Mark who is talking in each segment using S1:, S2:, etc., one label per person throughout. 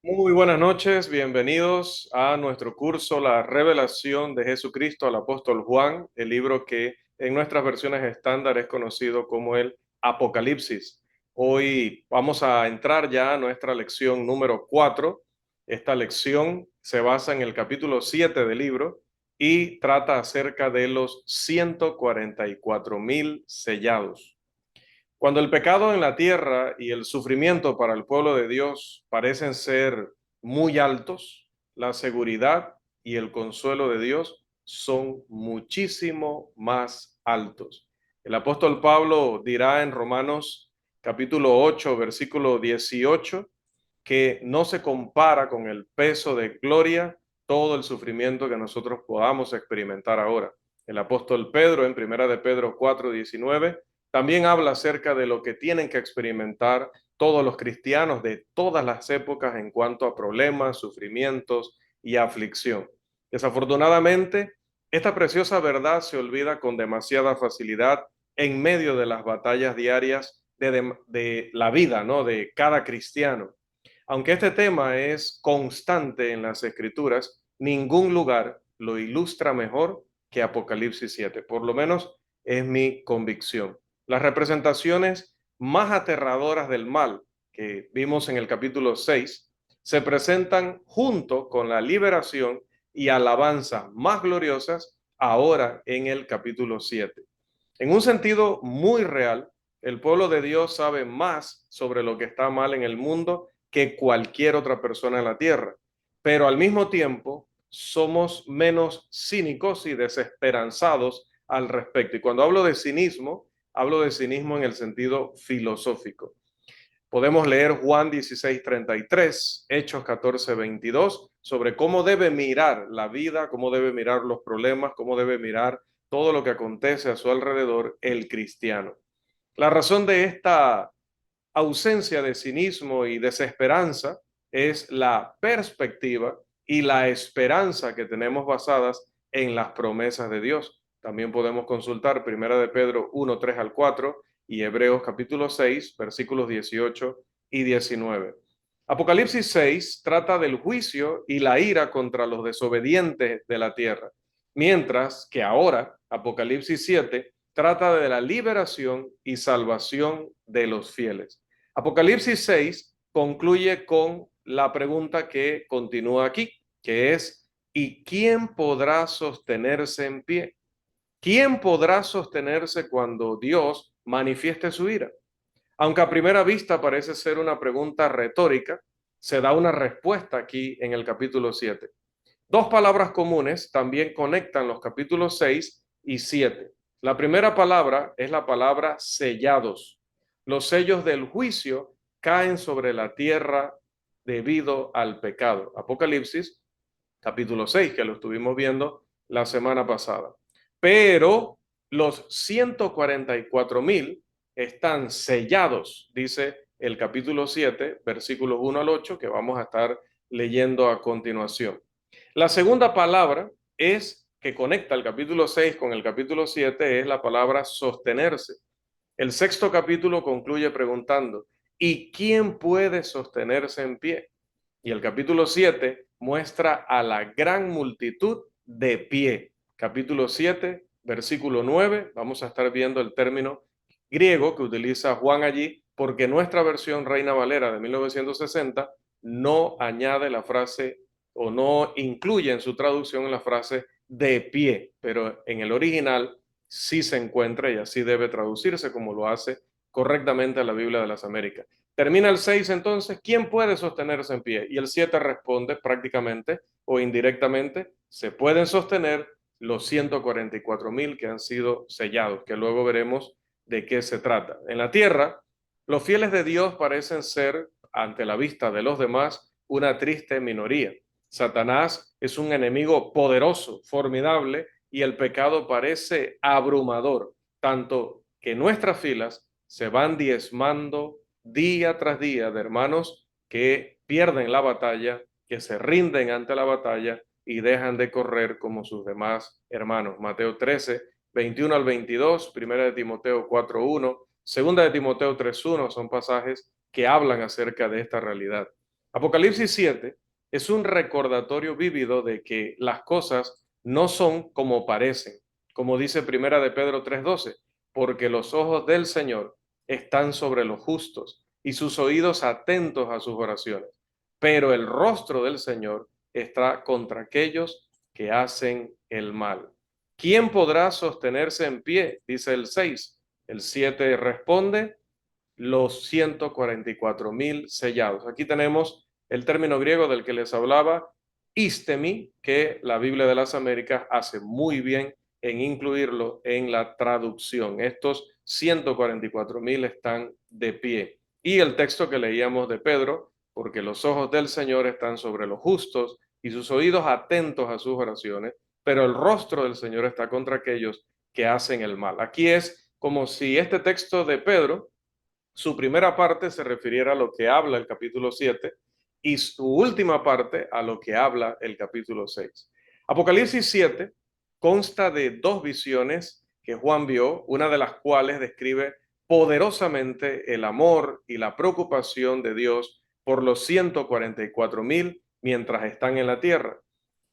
S1: Muy buenas noches, bienvenidos a nuestro curso La Revelación de Jesucristo al Apóstol Juan, el libro que en nuestras versiones estándar es conocido como el Apocalipsis. Hoy vamos a entrar ya a nuestra lección número 4. Esta lección se basa en el capítulo 7 del libro y trata acerca de los 144,000 sellados. Cuando el pecado en la tierra y el sufrimiento para el pueblo de Dios parecen ser muy altos, la seguridad y el consuelo de Dios son muchísimo más altos. El apóstol Pablo dirá en Romanos capítulo 8, versículo 18, que no se compara con el peso de gloria todo el sufrimiento que nosotros podamos experimentar ahora. El apóstol Pedro en Primera de Pedro 4:19 también habla acerca de lo que tienen que experimentar todos los cristianos de todas las épocas en cuanto a problemas, sufrimientos y aflicción. Desafortunadamente, esta preciosa verdad se olvida con demasiada facilidad en medio de las batallas diarias de la vida, ¿no? De cada cristiano. Aunque este tema es constante en las Escrituras, ningún lugar lo ilustra mejor que Apocalipsis 7. Por lo menos es mi convicción. Las representaciones más aterradoras del mal que vimos en el capítulo 6 se presentan junto con la liberación y alabanza más gloriosas ahora en el capítulo 7. En un sentido muy real, el pueblo de Dios sabe más sobre lo que está mal en el mundo que cualquier otra persona en la tierra, pero al mismo tiempo somos menos cínicos y desesperanzados al respecto. Y cuando hablo de cinismo en el sentido filosófico. Podemos leer Juan 16:33, Hechos 14:22, sobre cómo debe mirar la vida, cómo debe mirar los problemas, cómo debe mirar todo lo que acontece a su alrededor el cristiano. La razón de esta ausencia de cinismo y desesperanza es la perspectiva y la esperanza que tenemos basadas en las promesas de Dios. También podemos consultar Primera de Pedro 1:3 al 4 y Hebreos capítulo 6, versículos 18 y 19. Apocalipsis 6 trata del juicio y la ira contra los desobedientes de la tierra, mientras que ahora Apocalipsis 7 trata de la liberación y salvación de los fieles. Apocalipsis 6 concluye con la pregunta que continúa aquí, que es, ¿y quién podrá sostenerse en pie? ¿Quién podrá sostenerse cuando Dios manifieste su ira? Aunque a primera vista parece ser una pregunta retórica, se da una respuesta aquí en el capítulo 7. Dos palabras comunes también conectan los capítulos 6 y 7. La primera palabra es la palabra sellados. Los sellos del juicio caen sobre la tierra debido al pecado. Apocalipsis capítulo 6, que lo estuvimos viendo la semana pasada. Pero los 144,000 están sellados, dice el capítulo 7, versículos 1 al 8, que vamos a estar leyendo a continuación. La segunda palabra es que conecta el capítulo 6 con el capítulo 7, es la palabra sostenerse. El sexto capítulo concluye preguntando, ¿y quién puede sostenerse en pie? Y el capítulo 7 muestra a la gran multitud de pie. Capítulo 7, versículo 9, vamos a estar viendo el término griego que utiliza Juan allí, porque nuestra versión Reina Valera de 1960 no añade la frase o no incluye en su traducción la frase de pie, pero en el original sí se encuentra y así debe traducirse como lo hace correctamente la Biblia de las Américas. Termina el 6 entonces, ¿quién puede sostenerse en pie? Y el 7 responde prácticamente o indirectamente, se pueden sostener los 144,000 que han sido sellados, que luego veremos de qué se trata. En la tierra, los fieles de Dios parecen ser, ante la vista de los demás, una triste minoría. Satanás es un enemigo poderoso, formidable, y el pecado parece abrumador, tanto que nuestras filas se van diezmando día tras día de hermanos que pierden la batalla, que se rinden ante la batalla y dejan de correr como sus demás hermanos. Mateo 13, 21 al 22, Primera de Timoteo 4:1, Segunda de Timoteo 3:1 son pasajes que hablan acerca de esta realidad. Apocalipsis 7 es un recordatorio vívido de que las cosas no son como parecen, como dice Primera de Pedro 3:12, porque los ojos del Señor están sobre los justos y sus oídos atentos a sus oraciones, pero el rostro del Señor está contra aquellos que hacen el mal. ¿Quién podrá sostenerse en pie? Dice el 6. El 7 responde, los 144,000 sellados. Aquí tenemos el término griego del que les hablaba, istemi, que la Biblia de las Américas hace muy bien en incluirlo en la traducción. Estos 144,000 están de pie. Y el texto que leíamos de Pedro, porque los ojos del Señor están sobre los justos y sus oídos atentos a sus oraciones, pero el rostro del Señor está contra aquellos que hacen el mal. Aquí es como si este texto de Pedro, su primera parte se refiriera a lo que habla el capítulo 7 y su última parte a lo que habla el capítulo 6. Apocalipsis 7 consta de dos visiones que Juan vio, una de las cuales describe poderosamente el amor y la preocupación de Dios por los 144,000 mientras están en la tierra.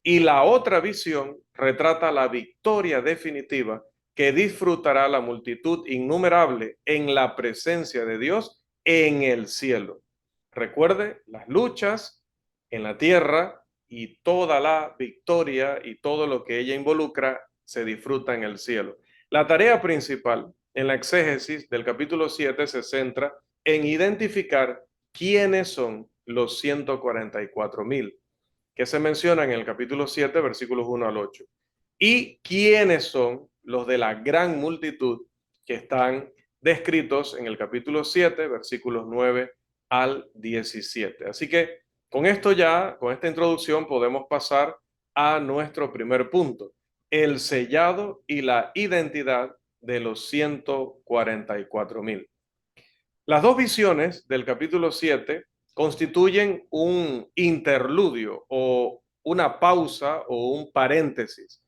S1: Y la otra visión retrata la victoria definitiva que disfrutará la multitud innumerable en la presencia de Dios en el cielo. Recuerde las luchas en la tierra y toda la victoria y todo lo que ella involucra se disfruta en el cielo. La tarea principal en la exégesis del capítulo 7 se centra en identificar quiénes son los 144,000 que se menciona en el capítulo 7, versículos 1 al 8. ¿Y quiénes son los de la gran multitud que están descritos en el capítulo 7, versículos 9 al 17? Así que con esto ya, con esta introducción, podemos pasar a nuestro primer punto, el sellado y la identidad de los 144,000. Las dos visiones del capítulo 7 constituyen un interludio o una pausa o un paréntesis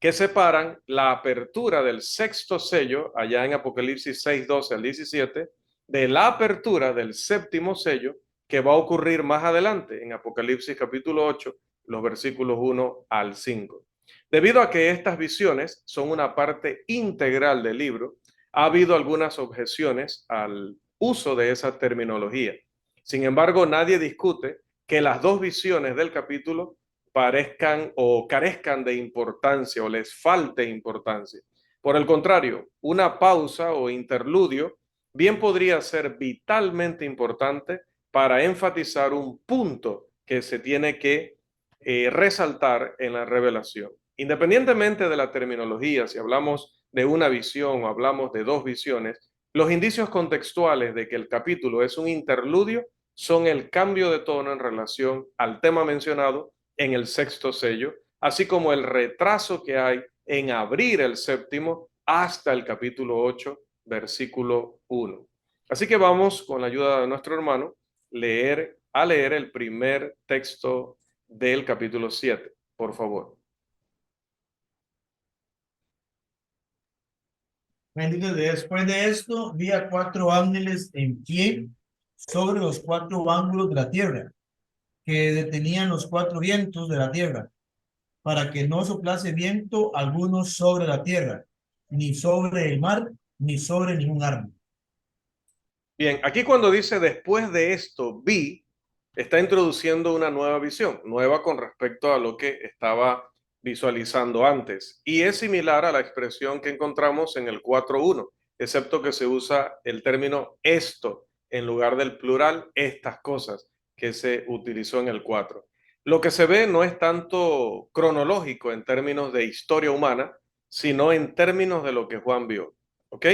S1: que separan la apertura del sexto sello, allá en Apocalipsis 6:12 al 17, de la apertura del séptimo sello que va a ocurrir más adelante en Apocalipsis capítulo 8, los versículos 1 al 5. Debido a que estas visiones son una parte integral del libro, ha habido algunas objeciones al uso de esa terminología. Sin embargo, nadie discute que las dos visiones del capítulo parezcan o carezcan de importancia o les falte importancia. Por el contrario, una pausa o interludio bien podría ser vitalmente importante para enfatizar un punto que se tiene que resaltar en la revelación. Independientemente de la terminología, si hablamos de una visión o hablamos de dos visiones, los indicios contextuales de que el capítulo es un interludio son el cambio de tono en relación al tema mencionado en el sexto sello, así como el retraso que hay en abrir el séptimo hasta el capítulo 8, versículo 1. Así que vamos, con la ayuda de nuestro hermano, a leer el primer texto del capítulo 7, por favor.
S2: Después de esto, vi a 4 ángeles en pie sobre los 4 ángulos de la tierra, que detenían los 4 vientos de la tierra, para que no soplase viento alguno sobre la tierra, ni sobre el mar, ni sobre ningún árbol.
S1: Bien, aquí cuando dice después de esto vi, está introduciendo una nueva visión, nueva con respecto a lo que estaba visualizando antes. Y es similar a la expresión que encontramos en el 4.1, excepto que se usa el término esto en lugar del plural, estas cosas que se utilizó en el 4. Lo que se ve no es tanto cronológico en términos de historia humana, sino en términos de lo que Juan vio. ¿Ok?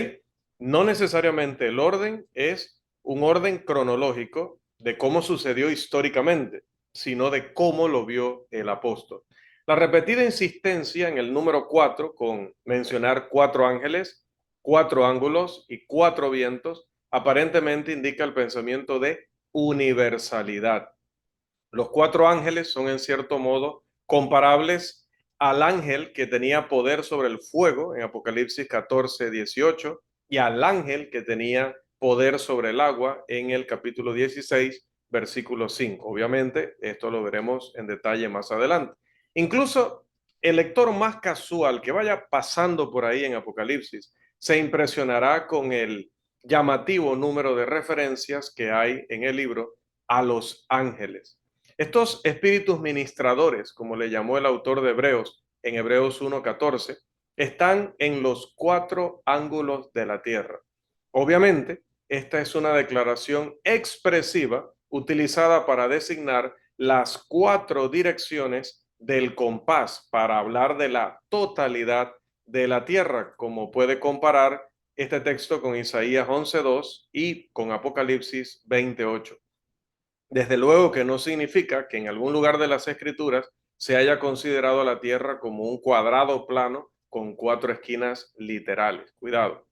S1: No necesariamente el orden es un orden cronológico de cómo sucedió históricamente, sino de cómo lo vio el apóstol. La repetida insistencia en el número 4 con mencionar 4 ángeles, 4 ángulos y 4 vientos aparentemente indica el pensamiento de universalidad. Los 4 ángeles son en cierto modo comparables al ángel que tenía poder sobre el fuego en Apocalipsis 14:18 y al ángel que tenía poder sobre el agua en el capítulo 16 versículo 5. Obviamente, esto lo veremos en detalle más adelante. Incluso el lector más casual que vaya pasando por ahí en Apocalipsis se impresionará con el llamativo número de referencias que hay en el libro a los ángeles. Estos espíritus ministradores, como le llamó el autor de Hebreos en Hebreos 1:14, están en los cuatro ángulos de la tierra. Obviamente, esta es una declaración expresiva utilizada para designar las cuatro direcciones del compás para hablar de la totalidad de la tierra, como puede comparar este texto con Isaías 11:2 y con Apocalipsis 20:8. Desde luego que no significa que en algún lugar de las Escrituras se haya considerado la tierra como un cuadrado plano con cuatro esquinas literales. Cuidado.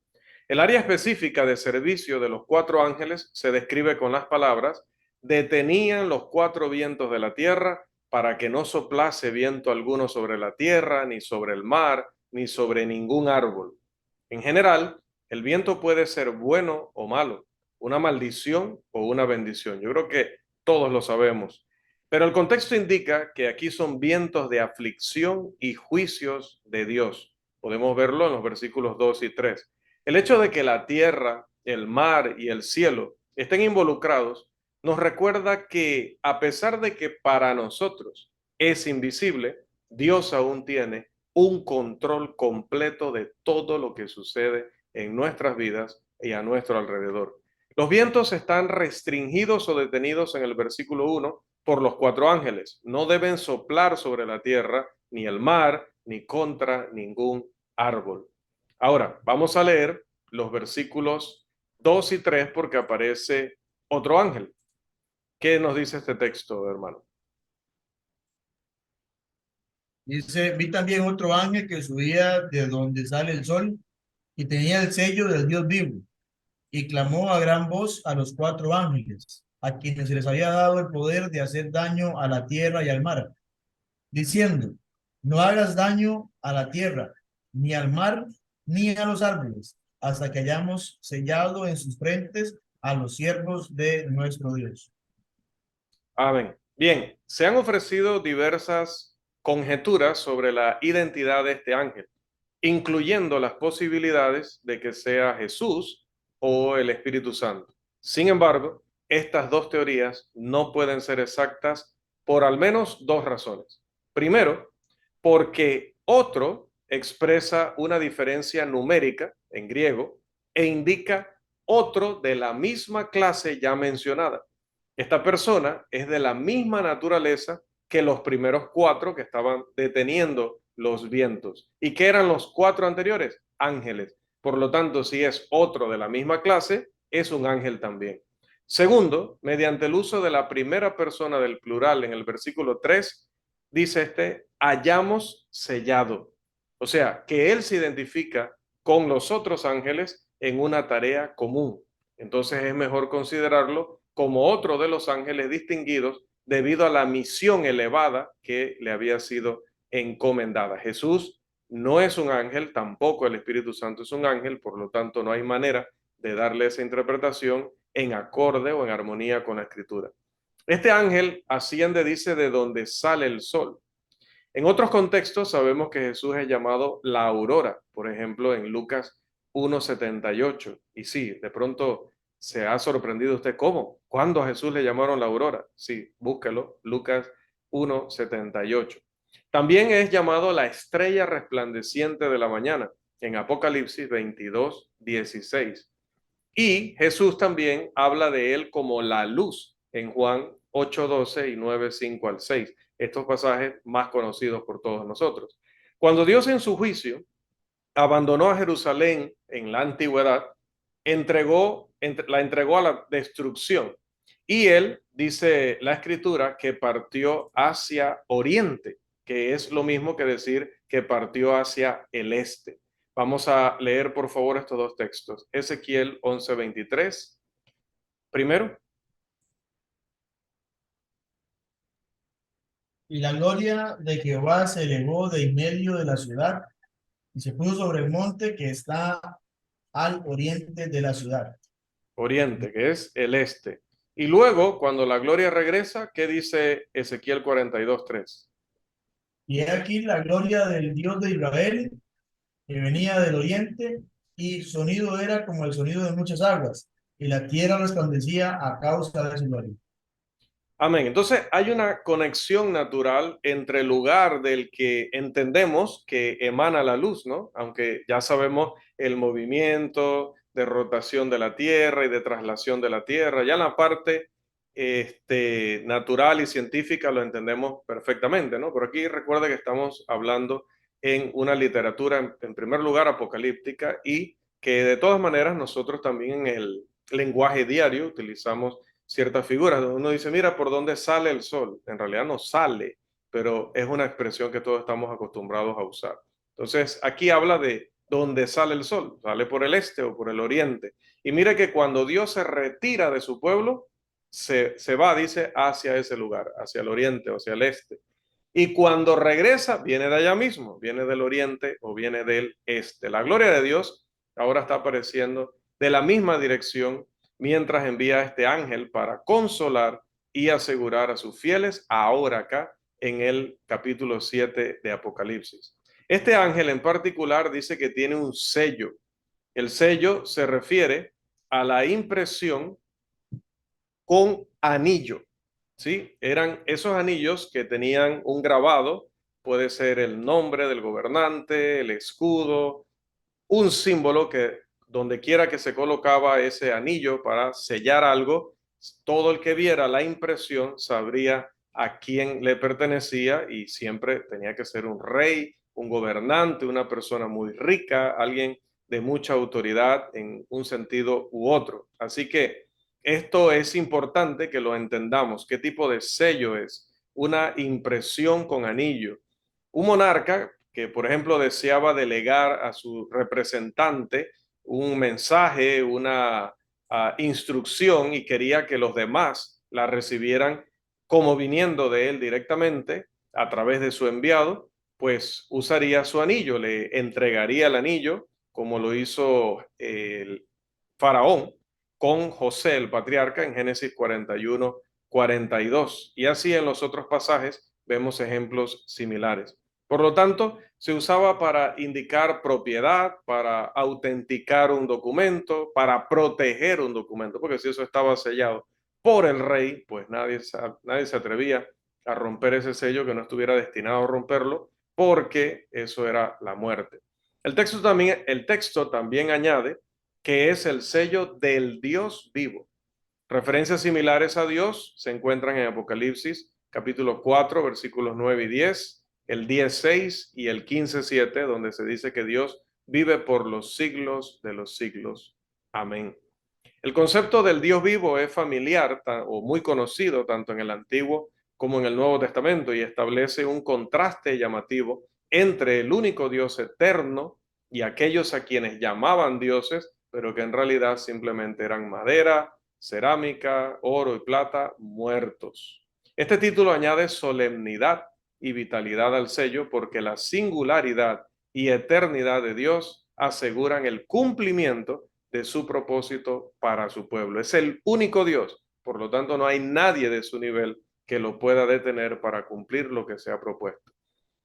S1: El área específica de servicio de los cuatro ángeles se describe con las palabras: detenían los cuatro vientos de la tierra para que no soplase viento alguno sobre la tierra, ni sobre el mar, ni sobre ningún árbol. En general, el viento puede ser bueno o malo, una maldición o una bendición. Yo creo que todos lo sabemos. Pero el contexto indica que aquí son vientos de aflicción y juicios de Dios. Podemos verlo en los versículos 2 y 3. El hecho de que la tierra, el mar y el cielo estén involucrados nos recuerda que a pesar de que para nosotros es invisible, Dios aún tiene un control completo de todo lo que sucede en nuestras vidas y a nuestro alrededor. Los vientos están restringidos o detenidos en el versículo 1 por los cuatro ángeles. No deben soplar sobre la tierra, ni el mar, ni contra ningún árbol. Ahora, vamos a leer los versículos 2 y 3 porque aparece otro ángel. ¿Qué nos dice este texto, hermano?
S2: Dice, vi también otro ángel que subía de donde sale el sol y tenía el sello del Dios vivo y clamó a gran voz a los cuatro ángeles, a quienes se les había dado el poder de hacer daño a la tierra y al mar, diciendo, no hagas daño a la tierra, ni al mar, ni a los árboles, hasta que hayamos sellado en sus frentes a los siervos de nuestro Dios.
S1: Amén. Bien, se han ofrecido diversas conjeturas sobre la identidad de este ángel, incluyendo las posibilidades de que sea Jesús o el Espíritu Santo. Sin embargo, estas dos teorías no pueden ser exactas por al menos dos razones. Primero, porque otro expresa una diferencia numérica en griego e indica otro de la misma clase ya mencionada. Esta persona es de la misma naturaleza que los primeros cuatro que estaban deteniendo los vientos. ¿Y qué eran los cuatro anteriores? Ángeles. Por lo tanto, si es otro de la misma clase, es un ángel también. Segundo, mediante el uso de la primera persona del plural en el versículo 3, dice hayamos sellado. O sea, que él se identifica con los otros ángeles en una tarea común. Entonces es mejor considerarlo como otro de los ángeles distinguidos debido a la misión elevada que le había sido encomendada. Jesús no es un ángel, tampoco el Espíritu Santo es un ángel, por lo tanto no hay manera de darle esa interpretación en acorde o en armonía con la Escritura. Este ángel asciende, dice, de donde sale el sol. En otros contextos sabemos que Jesús es llamado la aurora, por ejemplo en Lucas 1:78. Y sí, de pronto se ha sorprendido usted, ¿cómo? ¿Cuándo a Jesús le llamaron la aurora? Sí, búsquelo, Lucas 1:78. También es llamado la estrella resplandeciente de la mañana en Apocalipsis 22:16. Y Jesús también habla de él como la luz en Juan 8:12 y 9:5 al 6. Estos pasajes más conocidos por todos nosotros. Cuando Dios en su juicio abandonó a Jerusalén en la antigüedad, la entregó a la destrucción. Y él, dice la escritura, que partió hacia oriente, que es lo mismo que decir que partió hacia el este. Vamos a leer, por favor, estos dos textos. Ezequiel 11:23. Primero.
S2: Y la gloria de Jehová se elevó de en medio de la ciudad y se puso sobre el monte que está al oriente de la ciudad.
S1: Oriente, que es el este. Y luego, cuando la gloria regresa, ¿qué dice Ezequiel 42:3?
S2: Y he aquí la gloria del Dios de Israel, que venía del oriente, y su sonido era como el sonido de muchas aguas, y la tierra resplandecía a causa de su gloria.
S1: Amén. Entonces hay una conexión natural entre el lugar del que entendemos que emana la luz, ¿no? Aunque ya sabemos el movimiento de rotación de la Tierra y de traslación de la Tierra, ya en la parte natural y científica lo entendemos perfectamente, ¿no? Pero aquí recuerda que estamos hablando en una literatura, en primer lugar, apocalíptica y que de todas maneras nosotros también en el lenguaje diario utilizamos ciertas figuras. Uno dice, mira, ¿por dónde sale el sol? En realidad no sale, pero es una expresión que todos estamos acostumbrados a usar. Entonces, aquí habla de dónde sale el sol, sale por el este o por el oriente. Y mire que cuando Dios se retira de su pueblo, se va, dice, hacia ese lugar, hacia el oriente o hacia el este. Y cuando regresa, viene de allá mismo, viene del oriente o viene del este. La gloria de Dios ahora está apareciendo de la misma dirección mientras envía a este ángel para consolar y asegurar a sus fieles ahora acá en el capítulo 7 de Apocalipsis. Este ángel en particular dice que tiene un sello. El sello se refiere a la impresión con anillo, ¿sí? Eran esos anillos que tenían un grabado, puede ser el nombre del gobernante, el escudo, un símbolo que donde quiera que se colocaba ese anillo para sellar algo, todo el que viera la impresión sabría a quién le pertenecía y siempre tenía que ser un rey, un gobernante, una persona muy rica, alguien de mucha autoridad en un sentido u otro. Así que esto es importante que lo entendamos. ¿Qué tipo de sello es? Una impresión con anillo. Un monarca que, por ejemplo, deseaba delegar a su representante un mensaje, una instrucción y quería que los demás la recibieran como viniendo de él directamente a través de su enviado, pues usaría su anillo, le entregaría el anillo, como lo hizo el faraón con José, el patriarca, en Génesis 41-42. Y así en los otros pasajes vemos ejemplos similares. Por lo tanto, se usaba para indicar propiedad, para autenticar un documento, para proteger un documento, porque si eso estaba sellado por el rey, pues nadie se atrevía a romper ese sello que no estuviera destinado a romperlo, porque eso era la muerte. El texto también añade que es el sello del Dios vivo. Referencias similares a Dios se encuentran en Apocalipsis capítulo 4, versículos 9 y 10, el 10:6 y el 15:7, donde se dice que Dios vive por los siglos de los siglos. Amén. El concepto del Dios vivo es familiar o muy conocido tanto en el Antiguo como en el Nuevo Testamento y establece un contraste llamativo entre el único Dios eterno y aquellos a quienes llamaban dioses, pero que en realidad simplemente eran madera, cerámica, oro y plata muertos. Este título añade solemnidad y vitalidad al sello porque la singularidad y eternidad de Dios aseguran el cumplimiento de su propósito para su pueblo. Es el único Dios, por lo tanto no hay nadie de su nivel que lo pueda detener para cumplir lo que se ha propuesto.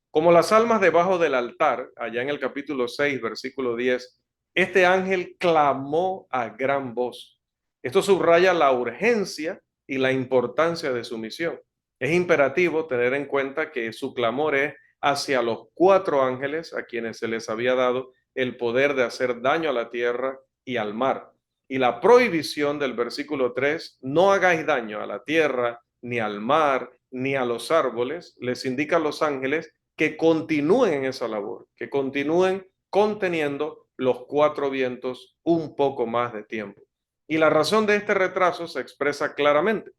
S1: Como las almas debajo del altar, allá en el capítulo 6, versículo 10, este ángel clamó a gran voz. Esto subraya la urgencia y la importancia de su misión. Es imperativo tener en cuenta que su clamor es hacia los 4 ángeles a quienes se les había dado el poder de hacer daño a la tierra y al mar. Y la prohibición del versículo 3, no hagáis daño a la tierra, ni al mar, ni a los árboles, les indica a los ángeles que continúen en esa labor, que continúen conteniendo los 4 vientos un poco más de tiempo. Y la razón de este retraso se expresa claramente,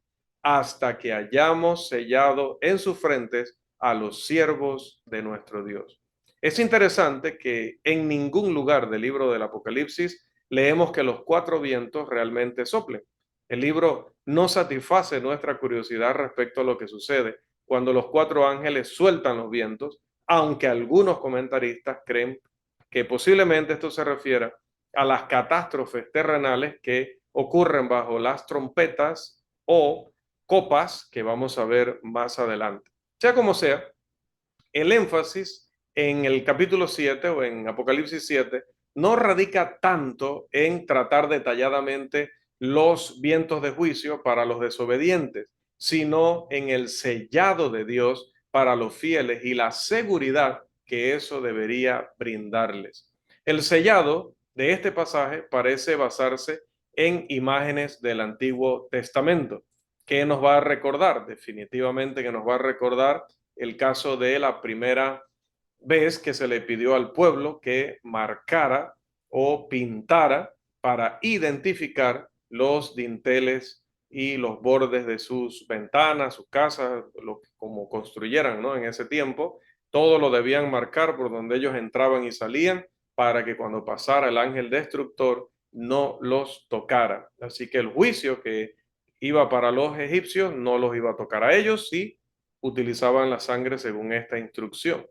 S1: hasta que hayamos sellado en sus frentes a los siervos de nuestro Dios. Es interesante que en ningún lugar del libro del Apocalipsis leemos que los 4 vientos realmente soplen. El libro no satisface nuestra curiosidad respecto a lo que sucede cuando los 4 ángeles sueltan los vientos, aunque algunos comentaristas creen que posiblemente esto se refiera a las catástrofes terrenales que ocurren bajo las trompetas o copas que vamos a ver más adelante. Sea como sea, el énfasis en el capítulo 7 o en Apocalipsis 7 no radica tanto en tratar detalladamente los vientos de juicio para los desobedientes, sino en el sellado de Dios para los fieles y la seguridad que eso debería brindarles. El sellado de este pasaje parece basarse en imágenes del Antiguo Testamento. ¿Qué nos va a recordar? Definitivamente que nos va a recordar el caso de la primera vez que se le pidió al pueblo que marcara o pintara para identificar los dinteles y los bordes de sus ventanas, sus casas, como construyeran, ¿no? En ese tiempo, todo lo debían marcar por donde ellos entraban y salían para que cuando pasara el ángel destructor no los tocara. Así que el juicio que iba para los egipcios no los iba a tocar a ellos si utilizaban la sangre según esta instrucción.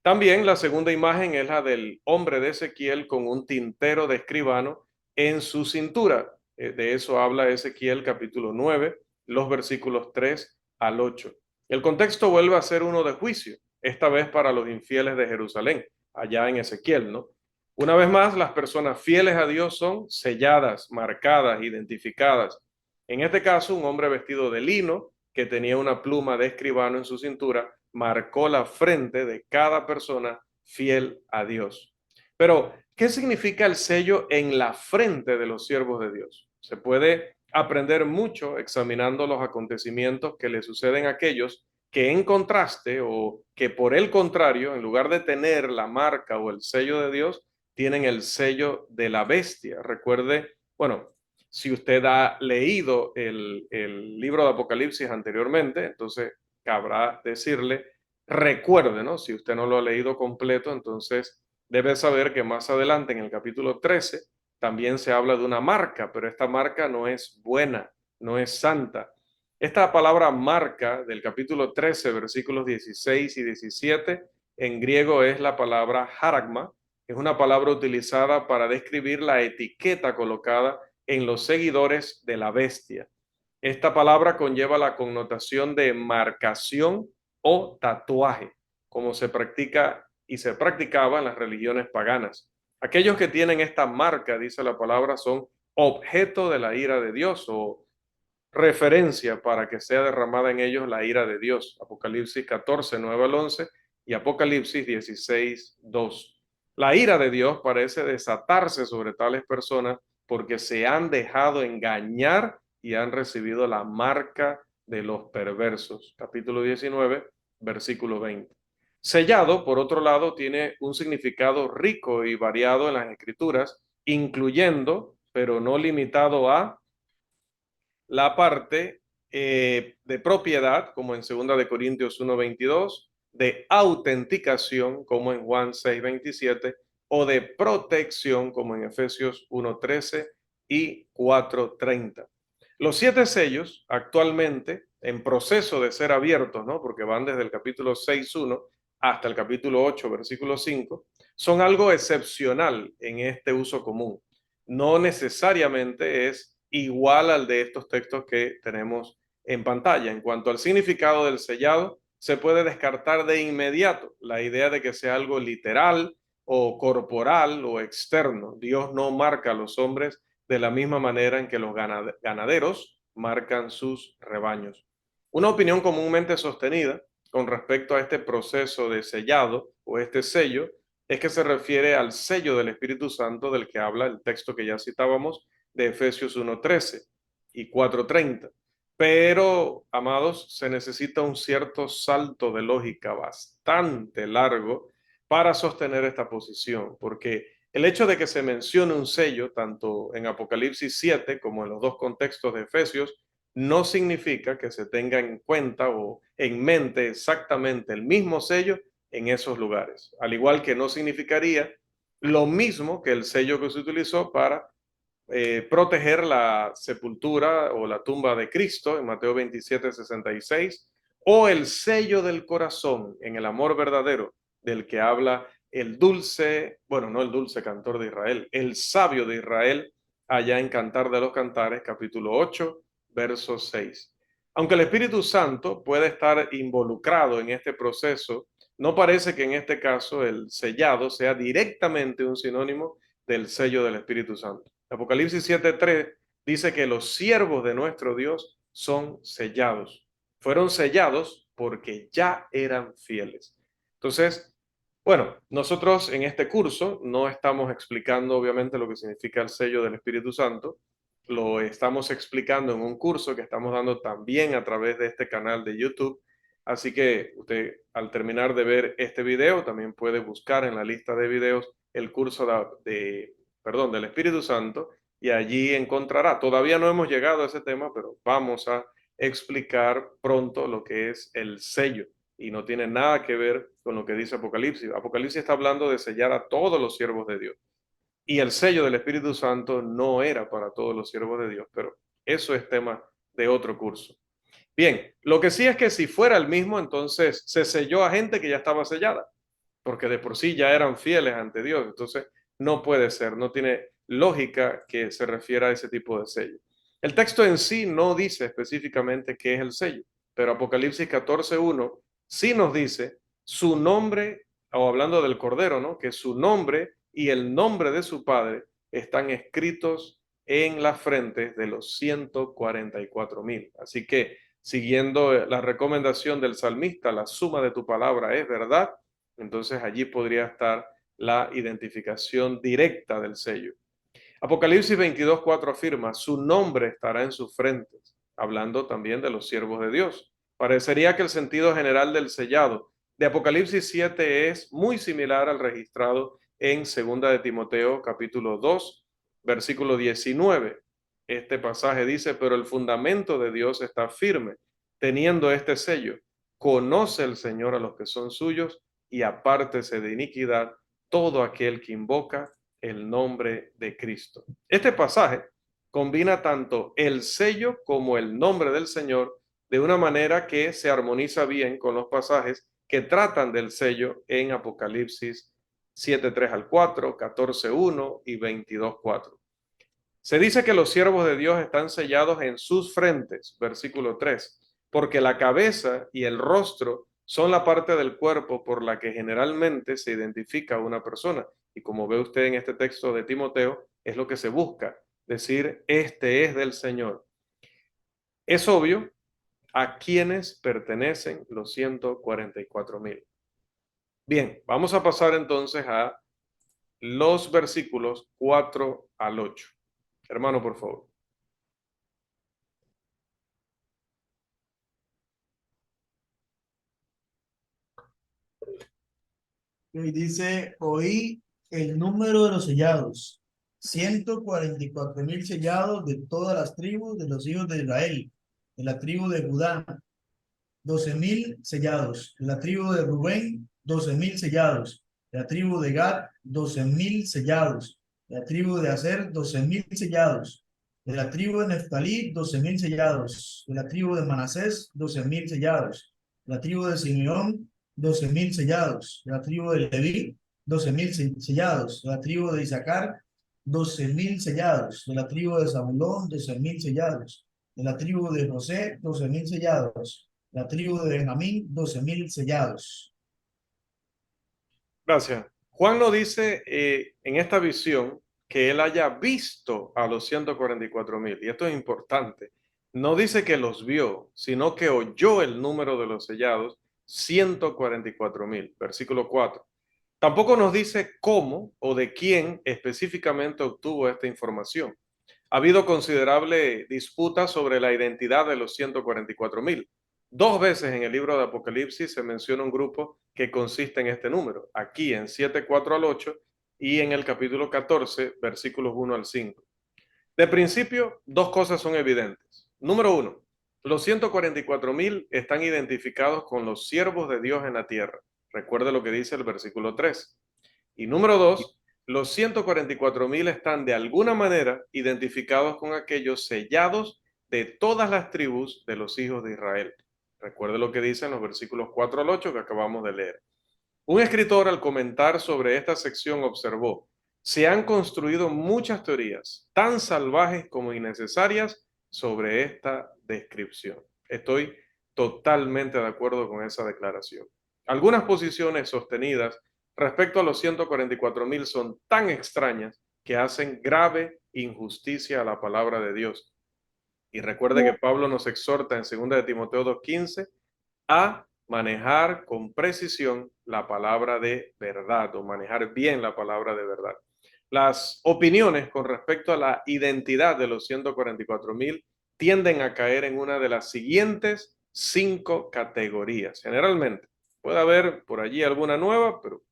S1: También la segunda imagen es la del hombre de Ezequiel con un tintero de escribano en su cintura. De eso habla Ezequiel capítulo 9, los versículos 3 al 8. El contexto vuelve a ser uno de juicio, esta vez para los infieles de Jerusalén, allá en Ezequiel, ¿no? Una vez más, las personas fieles a Dios son selladas, marcadas, identificadas. En este caso, un hombre vestido de lino que tenía una pluma de escribano en su cintura marcó la frente de cada persona fiel a Dios. Pero, ¿qué significa el sello en la frente de los siervos de Dios? Se puede aprender mucho examinando los acontecimientos que le suceden a aquellos que en contraste o que por el contrario, en lugar de tener la marca o el sello de Dios, tienen el sello de la bestia. Recuerde, bueno, si usted ha leído el libro de Apocalipsis anteriormente, entonces cabrá decirle, recuerde, ¿no? Si usted no lo ha leído completo, entonces debe saber que más adelante en el capítulo 13 también se habla de una marca, pero esta marca no es buena, no es santa. Esta palabra marca del capítulo 13, versículos 16 y 17, en griego es la palabra haragma, es una palabra utilizada para describir la etiqueta colocada en los seguidores de la bestia. Esta palabra conlleva la connotación de marcación o tatuaje, como se practica y se practicaba en las religiones paganas. Aquellos que tienen esta marca, dice la palabra, son objeto de la ira de Dios o referencia para que sea derramada en ellos la ira de Dios. Apocalipsis 14, 9 al 11 y Apocalipsis 16, 2. La ira de Dios parece desatarse sobre tales personas porque se han dejado engañar y han recibido la marca de los perversos. Capítulo 19, versículo 20. Sellado, por otro lado, tiene un significado rico y variado en las escrituras, incluyendo, pero no limitado a, la parte de propiedad, como en 2 de Corintios 1:22, de autenticación, como en Juan 6:27, o de protección, como en Efesios 1:13 y 4:30. Los 7 sellos actualmente en proceso de ser abiertos, ¿no? Porque van desde el capítulo 6:1 hasta el capítulo 8, versículo 5, son algo excepcional en este uso común. No necesariamente es igual al de estos textos que tenemos en pantalla. En cuanto al significado del sellado, se puede descartar de inmediato la idea de que sea algo literal o corporal o externo. Dios no marca a los hombres de la misma manera en que los ganaderos marcan sus rebaños. Una opinión comúnmente sostenida con respecto a este proceso de sellado o este sello es que se refiere al sello del Espíritu Santo del que habla el texto que ya citábamos de Efesios 1:13 y 4:30. Pero, amados, se necesita un cierto salto de lógica bastante largo para sostener esta posición, porque el hecho de que se mencione un sello, tanto en Apocalipsis 7 como en los dos contextos de Efesios, no significa que se tenga en cuenta o en mente exactamente el mismo sello en esos lugares. Al igual que no significaría lo mismo que el sello que se utilizó para proteger la sepultura o la tumba de Cristo en Mateo 27:66, o el sello del corazón en el amor verdadero del que habla el dulce, bueno, no el dulce cantor de Israel, el sabio de Israel, allá en Cantar de los Cantares, capítulo 8, verso 6. Aunque el Espíritu Santo puede estar involucrado en este proceso, no parece que en este caso el sellado sea directamente un sinónimo del sello del Espíritu Santo. Apocalipsis 7:3 dice que los siervos de nuestro Dios son sellados. Fueron sellados porque ya eran fieles. Entonces, bueno, nosotros en este curso no estamos explicando obviamente lo que significa el sello del Espíritu Santo, lo estamos explicando en un curso que estamos dando también a través de este canal de YouTube. Así que usted al terminar de ver este video también puede buscar en la lista de videos el curso del Espíritu Santo y allí encontrará. Todavía no hemos llegado a ese tema, pero vamos a explicar pronto lo que es el sello y no tiene nada que ver con lo que dice Apocalipsis. Apocalipsis está hablando de sellar a todos los siervos de Dios. Y el sello del Espíritu Santo no era para todos los siervos de Dios, pero eso es tema de otro curso. Bien, lo que sí es que si fuera el mismo, entonces se selló a gente que ya estaba sellada, porque de por sí ya eran fieles ante Dios. Entonces no puede ser, no tiene lógica que se refiera a ese tipo de sello. El texto en sí no dice específicamente qué es el sello, pero Apocalipsis 14:1 sí nos dice su nombre, o hablando del Cordero, ¿no? Que su nombre y el nombre de su Padre están escritos en las frentes de los 144,000. Así que, siguiendo la recomendación del salmista, la suma de tu palabra es verdad, entonces allí podría estar la identificación directa del sello. Apocalipsis 22:4 afirma, su nombre estará en sus frentes, hablando también de los siervos de Dios. Parecería que el sentido general del sellado de Apocalipsis 7 es muy similar al registrado en 2 de Timoteo capítulo 2, versículo 19. Este pasaje dice, pero el fundamento de Dios está firme, teniendo este sello. Conoce el Señor a los que son suyos y apártese de iniquidad todo aquel que invoca el nombre de Cristo. Este pasaje combina tanto el sello como el nombre del Señor de una manera que se armoniza bien con los pasajes que tratan del sello en Apocalipsis 7:3 al 4, 14:1 y 22:4. Se dice que los siervos de Dios están sellados en sus frentes, versículo 3, porque la cabeza y el rostro son la parte del cuerpo por la que generalmente se identifica a una persona. Y como ve usted en este texto de Timoteo, es lo que se busca, decir, este es del Señor. Es obvio a quienes pertenecen los 144,000. Bien, vamos a pasar entonces a los versículos 4 al 8. Hermano, por favor.
S2: Y dice, oí el número de los sellados, 144,000 sellados de todas las tribus de los hijos de Israel, de la tribu de Judá, 12,000 sellados, de la tribu de Rubén, 12,000 sellados, de la tribu de Gad, 12,000 sellados, de la tribu de Aser, 12,000 sellados, de la tribu de Neftalí, 12,000 sellados, de la tribu de Manasés, 12,000 sellados, de la tribu de Simeón, 12,000 sellados, de la tribu de Leví, 12,000 sellados, de la tribu de Isaacar, 12,000 sellados, de la tribu de Zabulón, 12,000 sellados, de la tribu de José, 12,000 sellados, la tribu de Benjamín, 12,000 sellados.
S1: Gracias. Juan no dice en esta visión que él haya visto a los 144,000, y esto es importante. No dice que los vio, sino que oyó el número de los sellados, 144,000, versículo 4. Tampoco nos dice cómo o de quién específicamente obtuvo esta información. Ha habido considerable disputa sobre la identidad de los 144,000. Dos veces en el libro de Apocalipsis se menciona un grupo que consiste en este número, aquí en 7:4 al 8 y en el capítulo 14, versículos 1 al 5. De principio, dos cosas son evidentes. Número uno, los 144,000 están identificados con los siervos de Dios en la tierra. Recuerde lo que dice el versículo 3. Y número dos, los 144,000 están de alguna manera identificados con aquellos sellados de todas las tribus de los hijos de Israel. Recuerde lo que dice en los versículos 4 al 8 que acabamos de leer. Un escritor al comentar sobre esta sección observó, se han construido muchas teorías, tan salvajes como innecesarias, sobre esta descripción. Estoy totalmente de acuerdo con esa declaración. Algunas posiciones sostenidas respecto a los 144,000 son tan extrañas que hacen grave injusticia a la palabra de Dios. Y recuerde que Pablo nos exhorta en 2 de Timoteo 2:15 a manejar con precisión la palabra de verdad o manejar bien la palabra de verdad. Las opiniones con respecto a la identidad de los 144,000 tienden a caer en una de las siguientes 5 categorías. Generalmente puede haber por allí alguna nueva, pero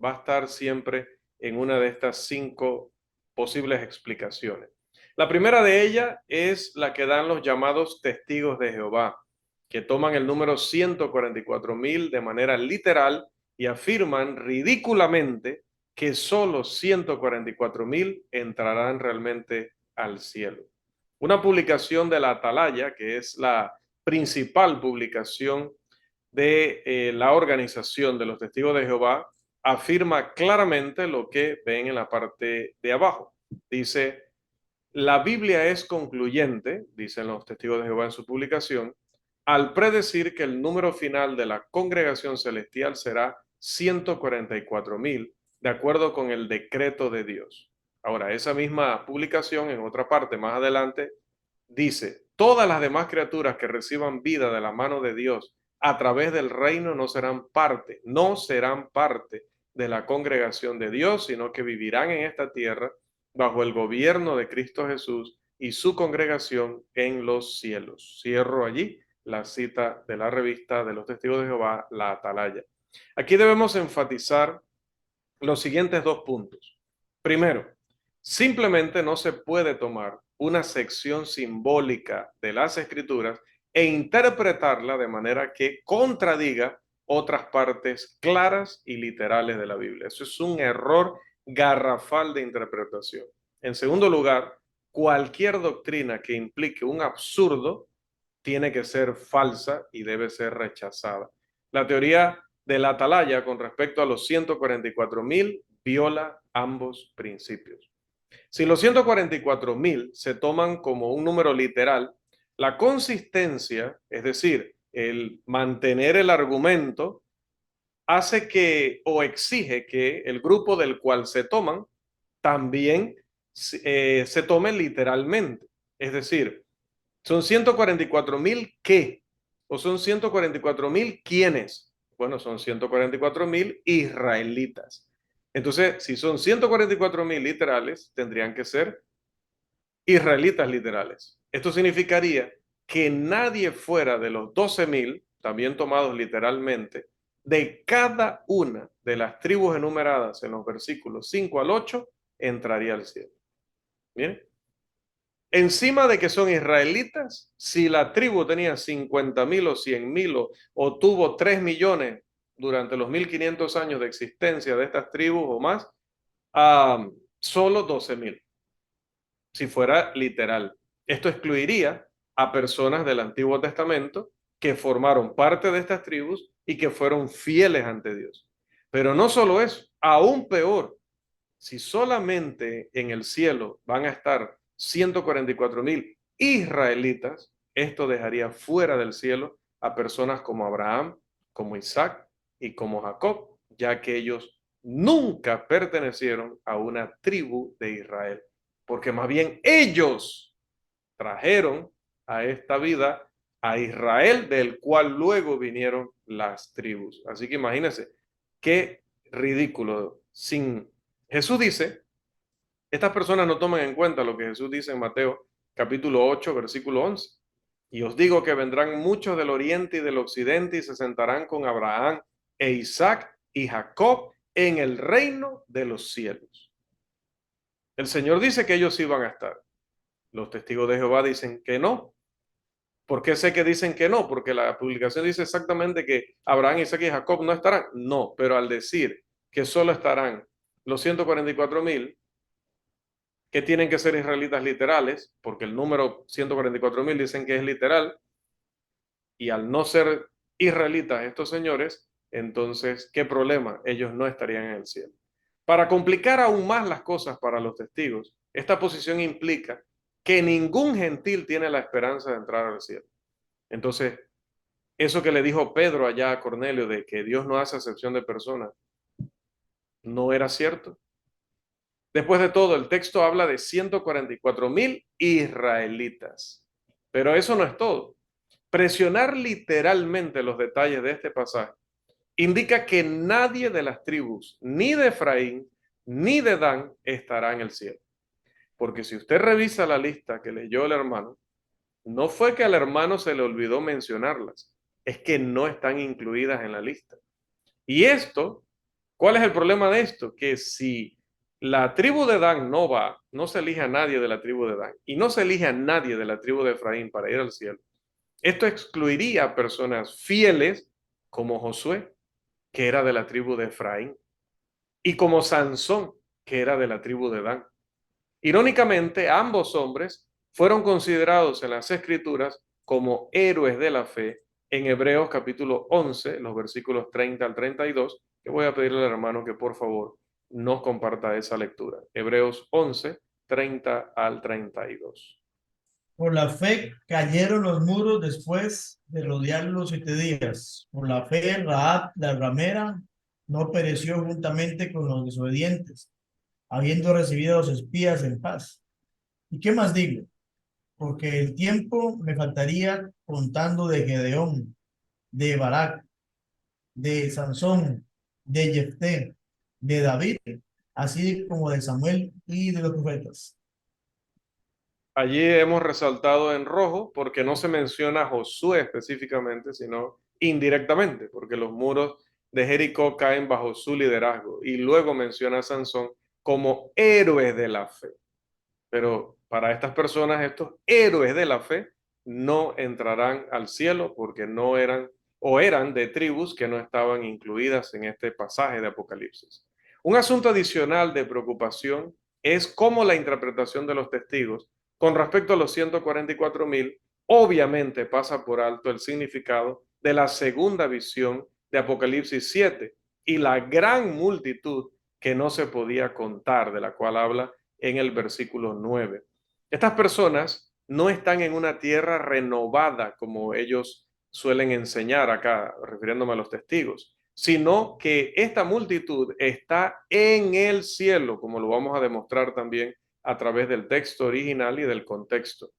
S1: va a estar siempre en una de estas 5 posibles explicaciones. La primera de ellas es la que dan los llamados testigos de Jehová, que toman el número 144,000 de manera literal y afirman ridículamente que solo 144,000 entrarán realmente al cielo. Una publicación de la Atalaya, que es la principal publicación de la organización de los testigos de Jehová, afirma claramente lo que ven en la parte de abajo. Dice: la Biblia es concluyente, dicen los testigos de Jehová en su publicación, al predecir que el número final de la congregación celestial será 144,000, de acuerdo con el decreto de Dios. Ahora, esa misma publicación, en otra parte más adelante, dice: todas las demás criaturas que reciban vida de la mano de Dios a través del reino no serán parte de la congregación de Dios, sino que vivirán en esta tierra bajo el gobierno de Cristo Jesús y su congregación en los cielos. Cierro allí la cita de la revista de los Testigos de Jehová, la Atalaya. Aquí debemos enfatizar los siguientes 2 puntos. Primero, simplemente no se puede tomar una sección simbólica de las Escrituras e interpretarla de manera que contradiga otras partes claras y literales de la Biblia. Eso es un error garrafal de interpretación. En segundo lugar, cualquier doctrina que implique un absurdo tiene que ser falsa y debe ser rechazada. La teoría de la atalaya con respecto a los 144,000 viola ambos principios. Si los 144,000 se toman como un número literal, la consistencia, es decir, el mantener el argumento, hace que o exige que el grupo del cual se toman también se tome literalmente. Es decir, ¿son 144,000 qué? ¿O son 144,000 quiénes? Bueno, son 144,000 israelitas. Entonces, si son 144,000 literales, tendrían que ser israelitas literales. Esto significaría que nadie fuera de los 12,000, también tomados literalmente, de cada una de las tribus enumeradas en los versículos 5 al 8, entraría al cielo. Bien. Encima de que son israelitas, si la tribu tenía 50,000 o 100,000 o tuvo 3 millones durante los 1500 años de existencia de estas tribus o más, solo 12,000, si fuera literal. Esto excluiría a personas del Antiguo Testamento que formaron parte de estas tribus y que fueron fieles ante Dios. Pero no solo eso, aún peor, si solamente en el cielo van a estar 144,000 israelitas, esto dejaría fuera del cielo a personas como Abraham, como Isaac y como Jacob, ya que ellos nunca pertenecieron a una tribu de Israel, porque más bien ellos trajeron a esta vida a Israel, del cual luego vinieron las tribus. Así que imagínense qué ridículo. Jesús dice, estas personas no toman en cuenta lo que Jesús dice en Mateo capítulo 8, versículo 11. Y os digo que vendrán muchos del oriente y del occidente y se sentarán con Abraham e Isaac y Jacob en el reino de los cielos. El Señor dice que ellos iban a estar. Los testigos de Jehová dicen que no. ¿Por qué sé que dicen que no? Porque la publicación dice exactamente que Abraham, Isaac y Jacob no estarán. No, pero al decir que solo estarán los 144,000, que tienen que ser israelitas literales, porque el número 144,000 dicen que es literal, y al no ser israelitas estos señores, entonces, ¿qué problema? Ellos no estarían en el cielo. Para complicar aún más las cosas para los testigos, esta posición implica que ningún gentil tiene la esperanza de entrar al cielo. Entonces, eso que le dijo Pedro allá a Cornelio de que Dios no hace acepción de personas, no era cierto. Después de todo, el texto habla de 144,000 israelitas. Pero eso no es todo. Presionar literalmente los detalles de este pasaje indica que nadie de las tribus, ni de Efraín, ni de Dan, estará en el cielo. Porque si usted revisa la lista que leyó el hermano, no fue que al hermano se le olvidó mencionarlas, es que no están incluidas en la lista. Y esto, ¿cuál es el problema de esto? Que si la tribu de Dan no va, no se elige a nadie de la tribu de Dan y no se elige a nadie de la tribu de Efraín para ir al cielo, esto excluiría a personas fieles como Josué, que era de la tribu de Efraín, y como Sansón, que era de la tribu de Dan. Irónicamente, ambos hombres fueron considerados en las Escrituras como héroes de la fe en Hebreos capítulo 11, los versículos 30 al 32, que voy a pedirle al hermano que por favor nos comparta esa lectura. Hebreos 11, 30 al 32.
S2: Por la fe cayeron los muros después de rodearlos 7 días. Por la fe, Rahab, la ramera, no pereció juntamente con los desobedientes, habiendo recibido a los espías en paz. ¿Y qué más digo? Porque el tiempo me faltaría contando de Gedeón, de Barak, de Sansón, de Jefté, de David, así como de Samuel y de los profetas.
S1: Allí hemos resaltado en rojo porque no se menciona a Josué específicamente, sino indirectamente, porque los muros de Jericó caen bajo su liderazgo. Y luego menciona a Sansón como héroes de la fe. Pero para estas personas, estos héroes de la fe no entrarán al cielo porque no eran o eran de tribus que no estaban incluidas en este pasaje de Apocalipsis. Un asunto adicional de preocupación es cómo la interpretación de los testigos con respecto a los 144,000 obviamente pasa por alto el significado de la segunda visión de Apocalipsis 7 y la gran multitud que no se podía contar, de la cual habla en el versículo 9. Estas personas no están en una tierra renovada como ellos suelen enseñar acá, refiriéndome a los testigos, sino que esta multitud está en el cielo, como lo vamos a demostrar también a través del texto original y del contexto.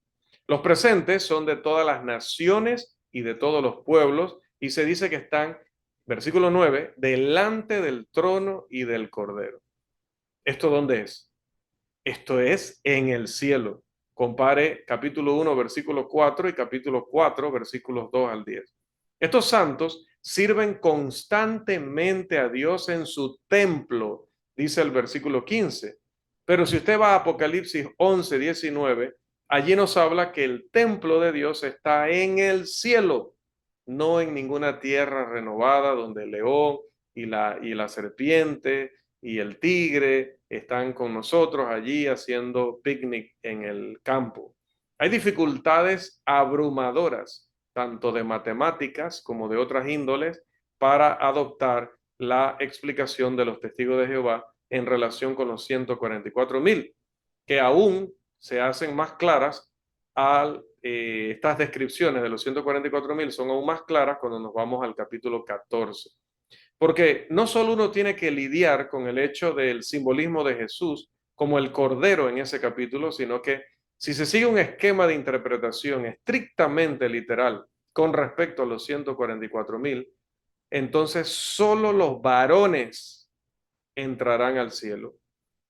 S1: Los presentes son de todas las naciones y de todos los pueblos, y se dice que están, versículo 9, delante del trono y del cordero. ¿Esto dónde es? Esto es en el cielo. Compare capítulo 1, versículo 4 y capítulo 4, versículos 2 al 10. Estos santos sirven constantemente a Dios en su templo, dice el versículo 15. Pero si usted va a Apocalipsis 11, 19, allí nos habla que el templo de Dios está en el cielo, no en ninguna tierra renovada donde el león y la serpiente y el tigre están con nosotros allí haciendo picnic en el campo. Hay dificultades abrumadoras, tanto de matemáticas como de otras índoles, para adoptar la explicación de los testigos de Jehová en relación con los 144,000, que aún se hacen más claras al estas descripciones de los 144,000 son aún más claras cuando nos vamos al capítulo 14. Porque no solo uno tiene que lidiar con el hecho del simbolismo de Jesús como el cordero en ese capítulo, sino que si se sigue un esquema de interpretación estrictamente literal con respecto a los 144,000, entonces solo los varones entrarán al cielo.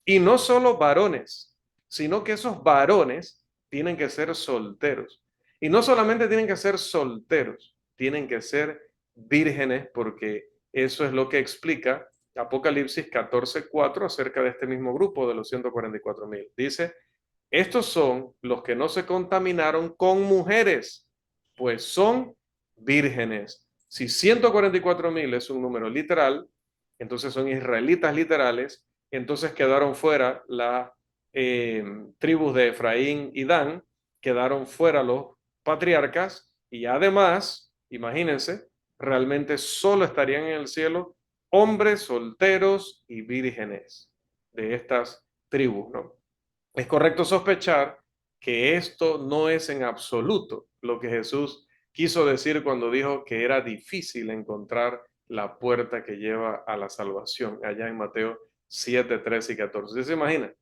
S1: Y no solo varones, sino que esos varones tienen que ser solteros. Y no solamente tienen que ser solteros, tienen que ser vírgenes, porque eso es lo que explica Apocalipsis 14:4 acerca de este mismo grupo de los 144,000. Dice, estos son los que no se contaminaron con mujeres, pues son vírgenes. Si 144,000 es un número literal, entonces son israelitas literales, entonces quedaron fuera las tribus de Efraín y Dan, quedaron fuera los patriarcas y además, imagínense, realmente solo estarían en el cielo hombres solteros y vírgenes de estas tribus, ¿no? Es correcto sospechar que esto no es en absoluto lo que Jesús quiso decir cuando dijo que era difícil encontrar la puerta que lleva a la salvación, allá en Mateo 7, 13 y 14. ¿Usted se imagina?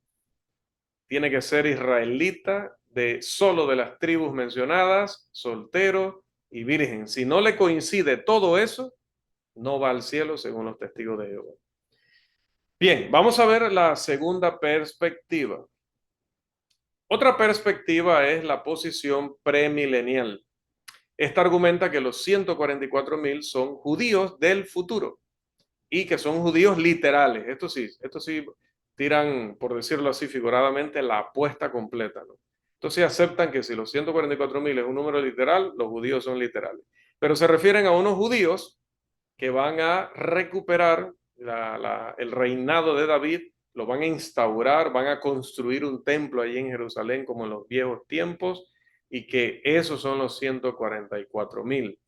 S1: Tiene que ser israelita de solo de las tribus mencionadas, soltero y virgen. Si no le coincide todo eso, no va al cielo según los testigos de Jehová. Bien, vamos a ver la segunda perspectiva. Otra perspectiva es la posición premilenial. Esta argumenta que los 144,000 son judíos del futuro y que son judíos literales. Esto sí tiran, por decirlo así figuradamente, la apuesta completa, ¿no? Entonces aceptan que si los 144,000 es un número literal, los judíos son literales. Pero se refieren a unos judíos que van a recuperar el reinado de David, lo van a instaurar, van a construir un templo allí en Jerusalén como en los viejos tiempos, y que esos son los 144,000,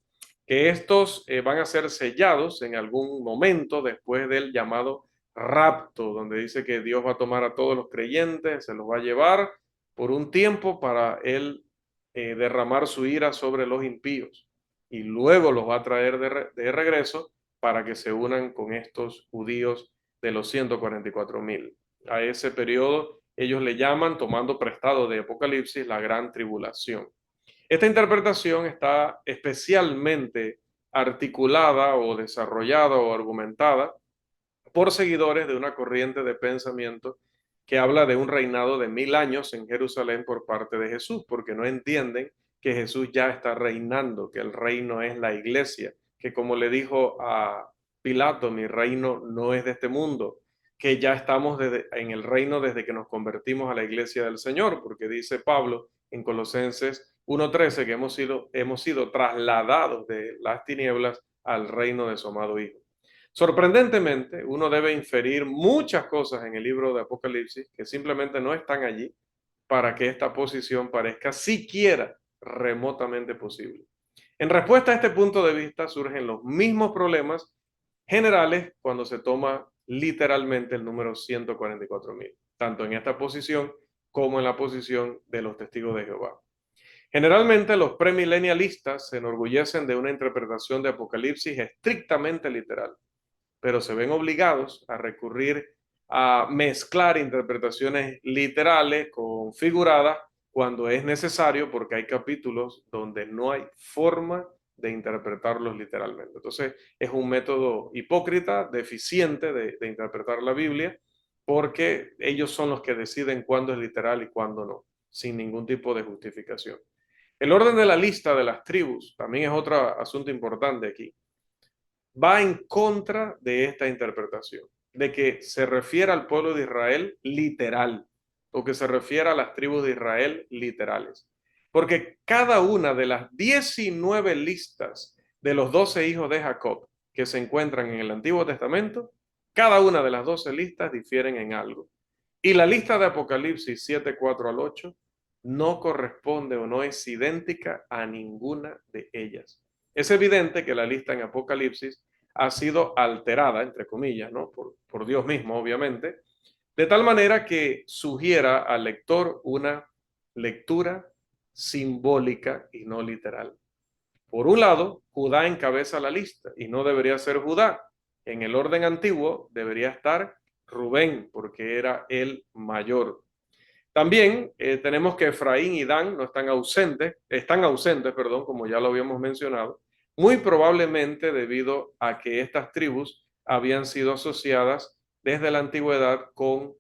S1: que estos van a ser sellados en algún momento después del llamado rapto, donde dice que Dios va a tomar a todos los creyentes, se los va a llevar por un tiempo para él derramar su ira sobre los impíos, y luego los va a traer de regreso para que se unan con estos judíos de los 144,000. A ese periodo ellos le llaman, tomando prestado de Apocalipsis, la gran tribulación. Esta interpretación está especialmente articulada o desarrollada o argumentada por seguidores de una corriente de pensamiento que habla de un reinado de 1000 años en Jerusalén por parte de Jesús, porque no entienden que Jesús ya está reinando, que el reino es la iglesia, que como le dijo a Pilato, mi reino no es de este mundo, que ya estamos en el reino desde que nos convertimos a la iglesia del Señor, porque dice Pablo en Colosenses 1:13 que hemos sido trasladados de las tinieblas al reino de su amado Hijo. Sorprendentemente, uno debe inferir muchas cosas en el libro de Apocalipsis que simplemente no están allí para que esta posición parezca siquiera remotamente posible. En respuesta a este punto de vista surgen los mismos problemas generales cuando se toma literalmente el número 144,000, tanto en esta posición como en la posición de los testigos de Jehová. Generalmente los premilenialistas se enorgullecen de una interpretación de Apocalipsis estrictamente literal, pero se ven obligados a recurrir a mezclar interpretaciones literales con figuradas cuando es necesario, porque hay capítulos donde no hay forma de interpretarlos literalmente. Entonces es un método hipócrita, deficiente de interpretar la Biblia, porque ellos son los que deciden cuándo es literal y cuándo no, sin ningún tipo de justificación. El orden de la lista de las tribus también es otro asunto importante aquí. Va en contra de esta interpretación, de que se refiere al pueblo de Israel literal, o que se refiere a las tribus de Israel literales. Porque cada una de las 19 listas de los 12 hijos de Jacob que se encuentran en el Antiguo Testamento, cada una de las 12 listas difieren en algo. Y la lista de Apocalipsis 7, 4 al 8 no corresponde o no es idéntica a ninguna de ellas. Es evidente que la lista en Apocalipsis ha sido alterada, entre comillas, ¿no? por Dios mismo, obviamente, de tal manera que sugiera al lector una lectura simbólica y no literal. Por un lado, Judá encabeza la lista y no debería ser Judá. En el orden antiguo debería estar Rubén, porque era el mayor. También tenemos que Efraín y Dan no están ausentes, perdón, como ya lo habíamos mencionado, muy probablemente debido a que estas tribus habían sido asociadas desde la antigüedad con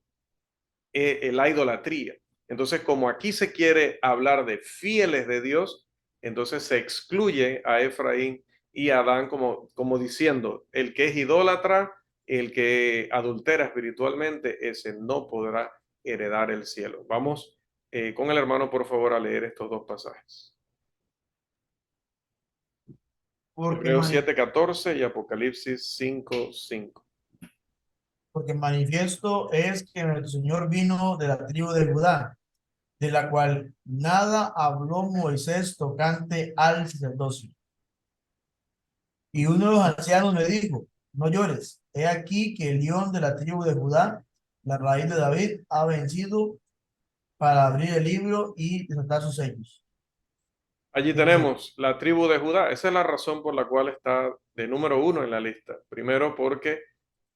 S1: la idolatría. Entonces, como aquí se quiere hablar de fieles de Dios, entonces se excluye a Efraín y a Dan como diciendo, el que es idólatra, el que adultera espiritualmente, ese no podrá heredar el cielo. Vamos con el hermano, por favor, a leer estos dos pasajes. Hebreos 7:14 y Apocalipsis 5:5.
S2: Porque manifiesto es que nuestro Señor vino de la tribu de Judá, de la cual nada habló Moisés tocante al sacerdocio. Y uno de los ancianos me dijo, no llores, he aquí que el león de la tribu de Judá, la raíz de David, ha vencido para abrir el libro y desatar sus sellos.
S1: Allí tenemos la tribu de Judá. Esa es la razón por la cual está de número uno en la lista. Primero porque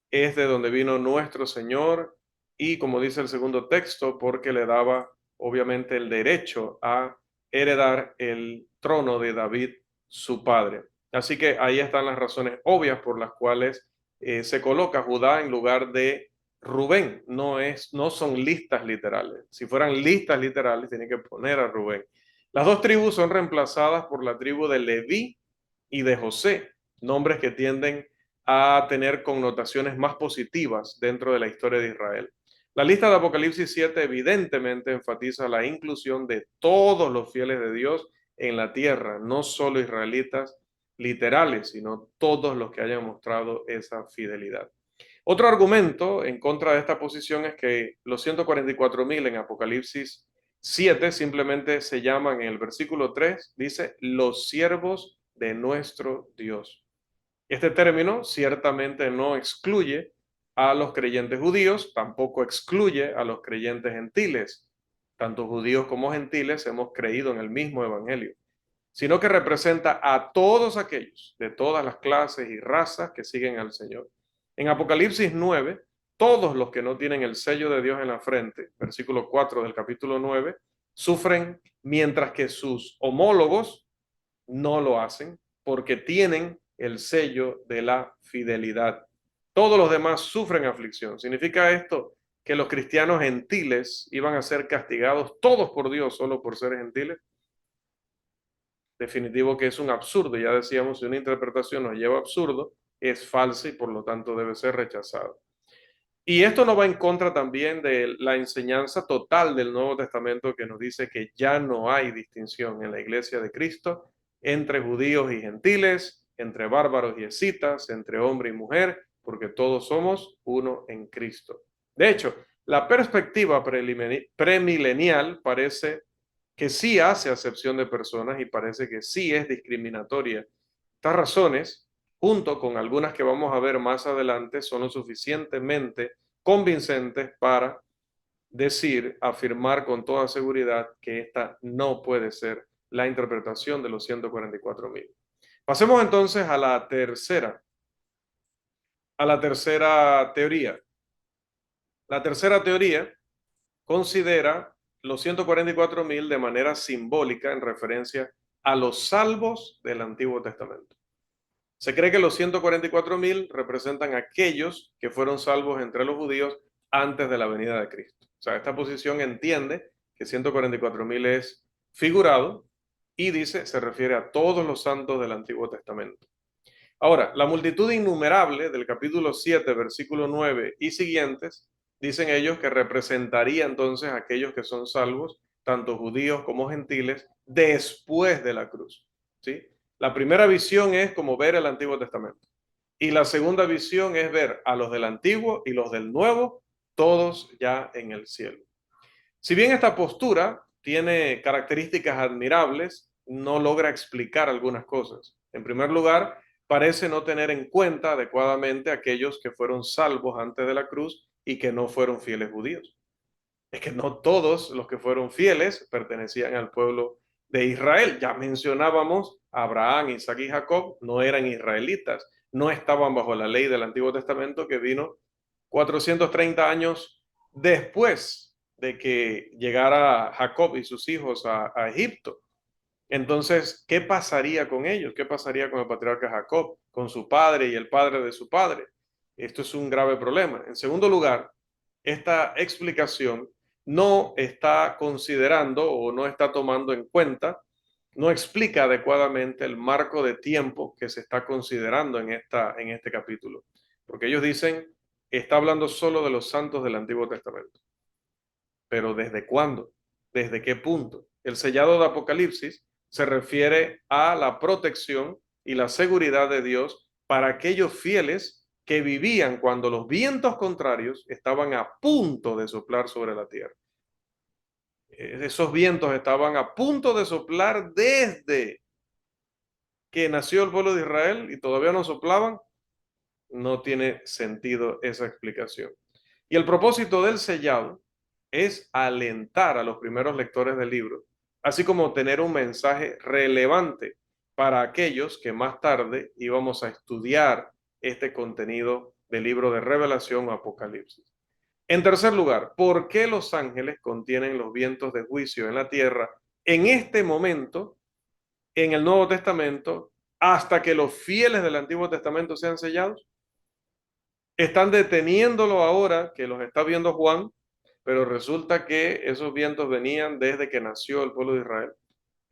S1: es de donde vino nuestro Señor y como dice el segundo texto, porque le daba obviamente el derecho a heredar el trono de David, su padre. Así que ahí están las razones obvias por las cuales se coloca Judá en lugar de Rubén. No son listas literales. Si fueran listas literales, tienen que poner a Rubén. Las dos tribus son reemplazadas por la tribu de Leví y de José, nombres que tienden a tener connotaciones más positivas dentro de la historia de Israel. La lista de Apocalipsis 7 evidentemente enfatiza la inclusión de todos los fieles de Dios en la tierra, no solo israelitas literales, sino todos los que hayan mostrado esa fidelidad. Otro argumento en contra de esta posición es que los 144,000 en Apocalipsis 7 simplemente se llaman en el versículo 3, dice, los siervos de nuestro Dios. Este término ciertamente no excluye a los creyentes judíos, tampoco excluye a los creyentes gentiles. Tanto judíos como gentiles hemos creído en el mismo evangelio, sino que representa a todos aquellos de todas las clases y razas que siguen al Señor. En Apocalipsis 9, todos los que no tienen el sello de Dios en la frente, versículo 4 del capítulo 9, sufren mientras que sus homólogos no lo hacen porque tienen el sello de la fidelidad. Todos los demás sufren aflicción. ¿Significa esto que los cristianos gentiles iban a ser castigados todos por Dios solo por ser gentiles? Definitivo que es un absurdo. Ya decíamos, si una interpretación nos lleva a absurdo, es falsa y por lo tanto debe ser rechazada. Y esto no va en contra también de la enseñanza total del Nuevo Testamento que nos dice que ya no hay distinción en la iglesia de Cristo entre judíos y gentiles, entre bárbaros y escitas, entre hombre y mujer, porque todos somos uno en Cristo. De hecho, la perspectiva premilenial parece que sí hace acepción de personas y parece que sí es discriminatoria. Estas razones, junto con algunas que vamos a ver más adelante, son lo suficientemente convincentes para decir, afirmar con toda seguridad que esta no puede ser la interpretación de los 144,000. Pasemos entonces a la tercera teoría. La tercera teoría considera los 144,000 de manera simbólica en referencia a los salvos del Antiguo Testamento. Se cree que los 144,000 representan a aquellos que fueron salvos entre los judíos antes de la venida de Cristo. O sea, esta posición entiende que 144,000 es figurado y dice, se refiere a todos los santos del Antiguo Testamento. Ahora, la multitud innumerable del capítulo 7, versículo 9 y siguientes, dicen ellos que representaría entonces a aquellos que son salvos, tanto judíos como gentiles, después de la cruz. ¿Sí? La primera visión es como ver el Antiguo Testamento. Y la segunda visión es ver a los del Antiguo y los del Nuevo, todos ya en el cielo. Si bien esta postura tiene características admirables, no logra explicar algunas cosas. En primer lugar, parece no tener en cuenta adecuadamente a aquellos que fueron salvos antes de la cruz y que no fueron fieles judíos. Es que no todos los que fueron fieles pertenecían al pueblo de Israel. Ya mencionábamos, Abraham, Isaac y Jacob no eran israelitas, no estaban bajo la ley del Antiguo Testamento que vino 430 años después de que llegara Jacob y sus hijos a Egipto. Entonces, ¿qué pasaría con ellos? ¿Qué pasaría con el patriarca Jacob, con su padre y el padre de su padre? Esto es un grave problema. En segundo lugar, esta explicación no está considerando o no está tomando en cuenta, no explica adecuadamente el marco de tiempo que se está considerando en este capítulo. Porque ellos dicen, está hablando solo de los santos del Antiguo Testamento. Pero ¿desde cuándo? ¿Desde qué punto? El sellado de Apocalipsis se refiere a la protección y la seguridad de Dios para aquellos fieles que vivían cuando los vientos contrarios estaban a punto de soplar sobre la tierra. Esos vientos estaban a punto de soplar desde que nació el pueblo de Israel y todavía no soplaban. No tiene sentido esa explicación. Y el propósito del sellado es alentar a los primeros lectores del libro, así como tener un mensaje relevante para aquellos que más tarde íbamos a estudiar este contenido del libro de Revelación o Apocalipsis. En tercer lugar, ¿por qué los ángeles contienen los vientos de juicio en la tierra en este momento, en el Nuevo Testamento, hasta que los fieles del Antiguo Testamento sean sellados? Están deteniéndolo ahora, que los está viendo Juan, pero resulta que esos vientos venían desde que nació el pueblo de Israel.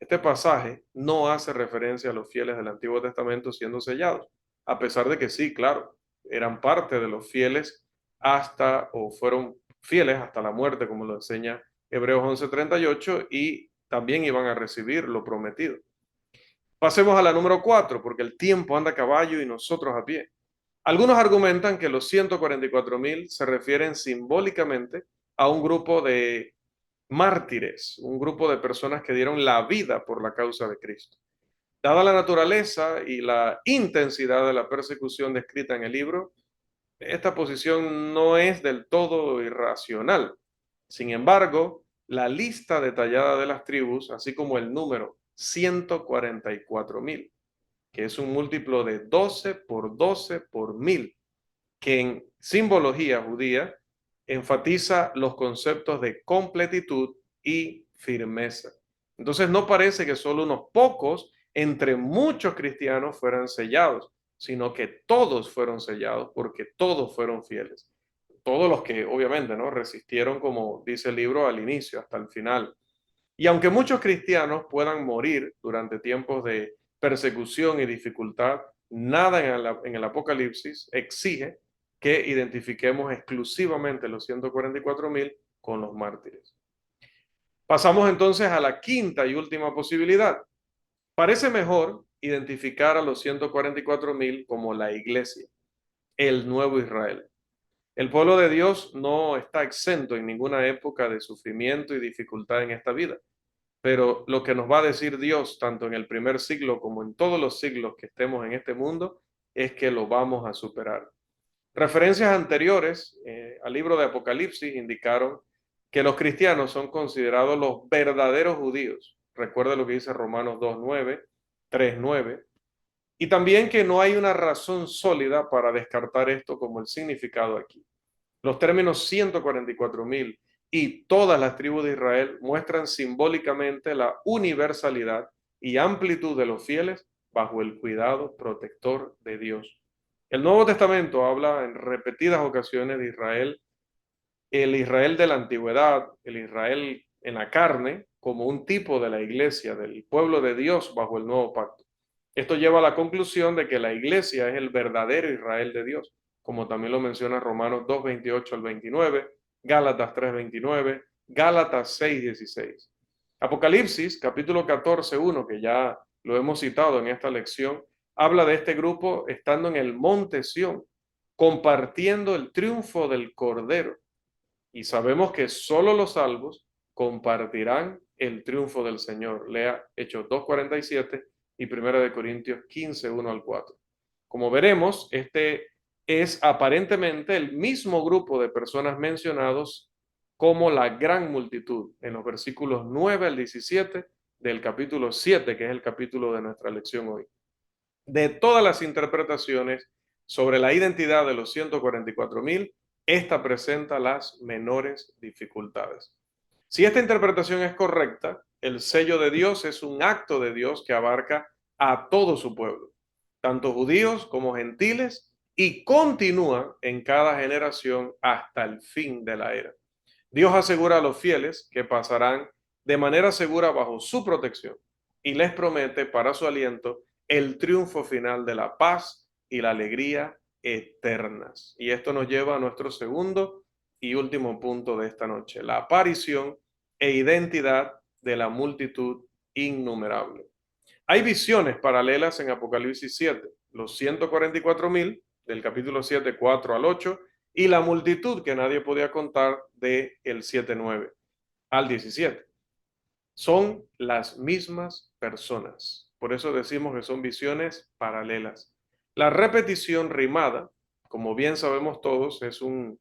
S1: Este pasaje no hace referencia a los fieles del Antiguo Testamento siendo sellados, a pesar de que sí, claro, eran parte de los fieles hasta, o fueron fieles hasta la muerte, como lo enseña Hebreos 11:38, y también iban a recibir lo prometido. Pasemos a la número 4, porque el tiempo anda a caballo y nosotros a pie. Algunos argumentan que los 144,000 se refieren simbólicamente a un grupo de mártires, un grupo de personas que dieron la vida por la causa de Cristo. Dada la naturaleza y la intensidad de la persecución descrita en el libro, esta posición no es del todo irracional. Sin embargo, la lista detallada de las tribus, así como el número 144,000, que es un múltiplo de 12 por 12 por 1000, que en simbología judía enfatiza los conceptos de completitud y firmeza. Entonces no parece que solo unos pocos entre muchos cristianos fueran sellados, sino que todos fueron sellados porque todos fueron fieles. Todos los que obviamente no resistieron, como dice el libro, al inicio hasta el final. Y aunque muchos cristianos puedan morir durante tiempos de persecución y dificultad, nada en el Apocalipsis exige que identifiquemos exclusivamente los 144,000 con los mártires. Pasamos entonces a la quinta y última posibilidad. Parece mejor identificar a los 144,000 como la iglesia, el nuevo Israel. El pueblo de Dios no está exento en ninguna época de sufrimiento y dificultad en esta vida. Pero lo que nos va a decir Dios, tanto en el primer siglo como en todos los siglos que estemos en este mundo, es que lo vamos a superar. Referencias anteriores al libro de Apocalipsis indicaron que los cristianos son considerados los verdaderos judíos. Recuerda lo que dice Romanos 2:9, 3:9. Y también que no hay una razón sólida para descartar esto como el significado aquí. Los términos 144,000 y todas las tribus de Israel muestran simbólicamente la universalidad y amplitud de los fieles bajo el cuidado protector de Dios. El Nuevo Testamento habla en repetidas ocasiones de Israel, el Israel de la antigüedad, el Israel en la carne, como un tipo de la iglesia, del pueblo de Dios bajo el nuevo pacto. Esto lleva a la conclusión de que la iglesia es el verdadero Israel de Dios, como también lo menciona Romanos 2:28 al 29, Gálatas 3:29, Gálatas 6:16. Apocalipsis, capítulo 14:1, que ya lo hemos citado en esta lección, habla de este grupo estando en el monte Sión, compartiendo el triunfo del Cordero. Y sabemos que solo los salvos compartirán el triunfo del Señor. Lea Hechos 2:47 y 1 Corintios 15:1 al 4. Como veremos, este es aparentemente el mismo grupo de personas mencionados como la gran multitud en los versículos 9 al 17 del capítulo 7, que es el capítulo de nuestra lección hoy. De todas las interpretaciones sobre la identidad de los 144,000, esta presenta las menores dificultades. Si esta interpretación es correcta, el sello de Dios es un acto de Dios que abarca a todo su pueblo, tanto judíos como gentiles, y continúa en cada generación hasta el fin de la era. Dios asegura a los fieles que pasarán de manera segura bajo su protección y les promete para su aliento el triunfo final de la paz y la alegría eternas. Y esto nos lleva a nuestro segundo y último punto de esta noche, la aparición e identidad de la multitud innumerable. Hay visiones paralelas en Apocalipsis 7, los 144,000 del capítulo 7, 4 al 8, y la multitud que nadie podía contar del 7:9 al 17. Son las mismas personas. Por eso decimos que son visiones paralelas. La repetición rimada, como bien sabemos todos, es un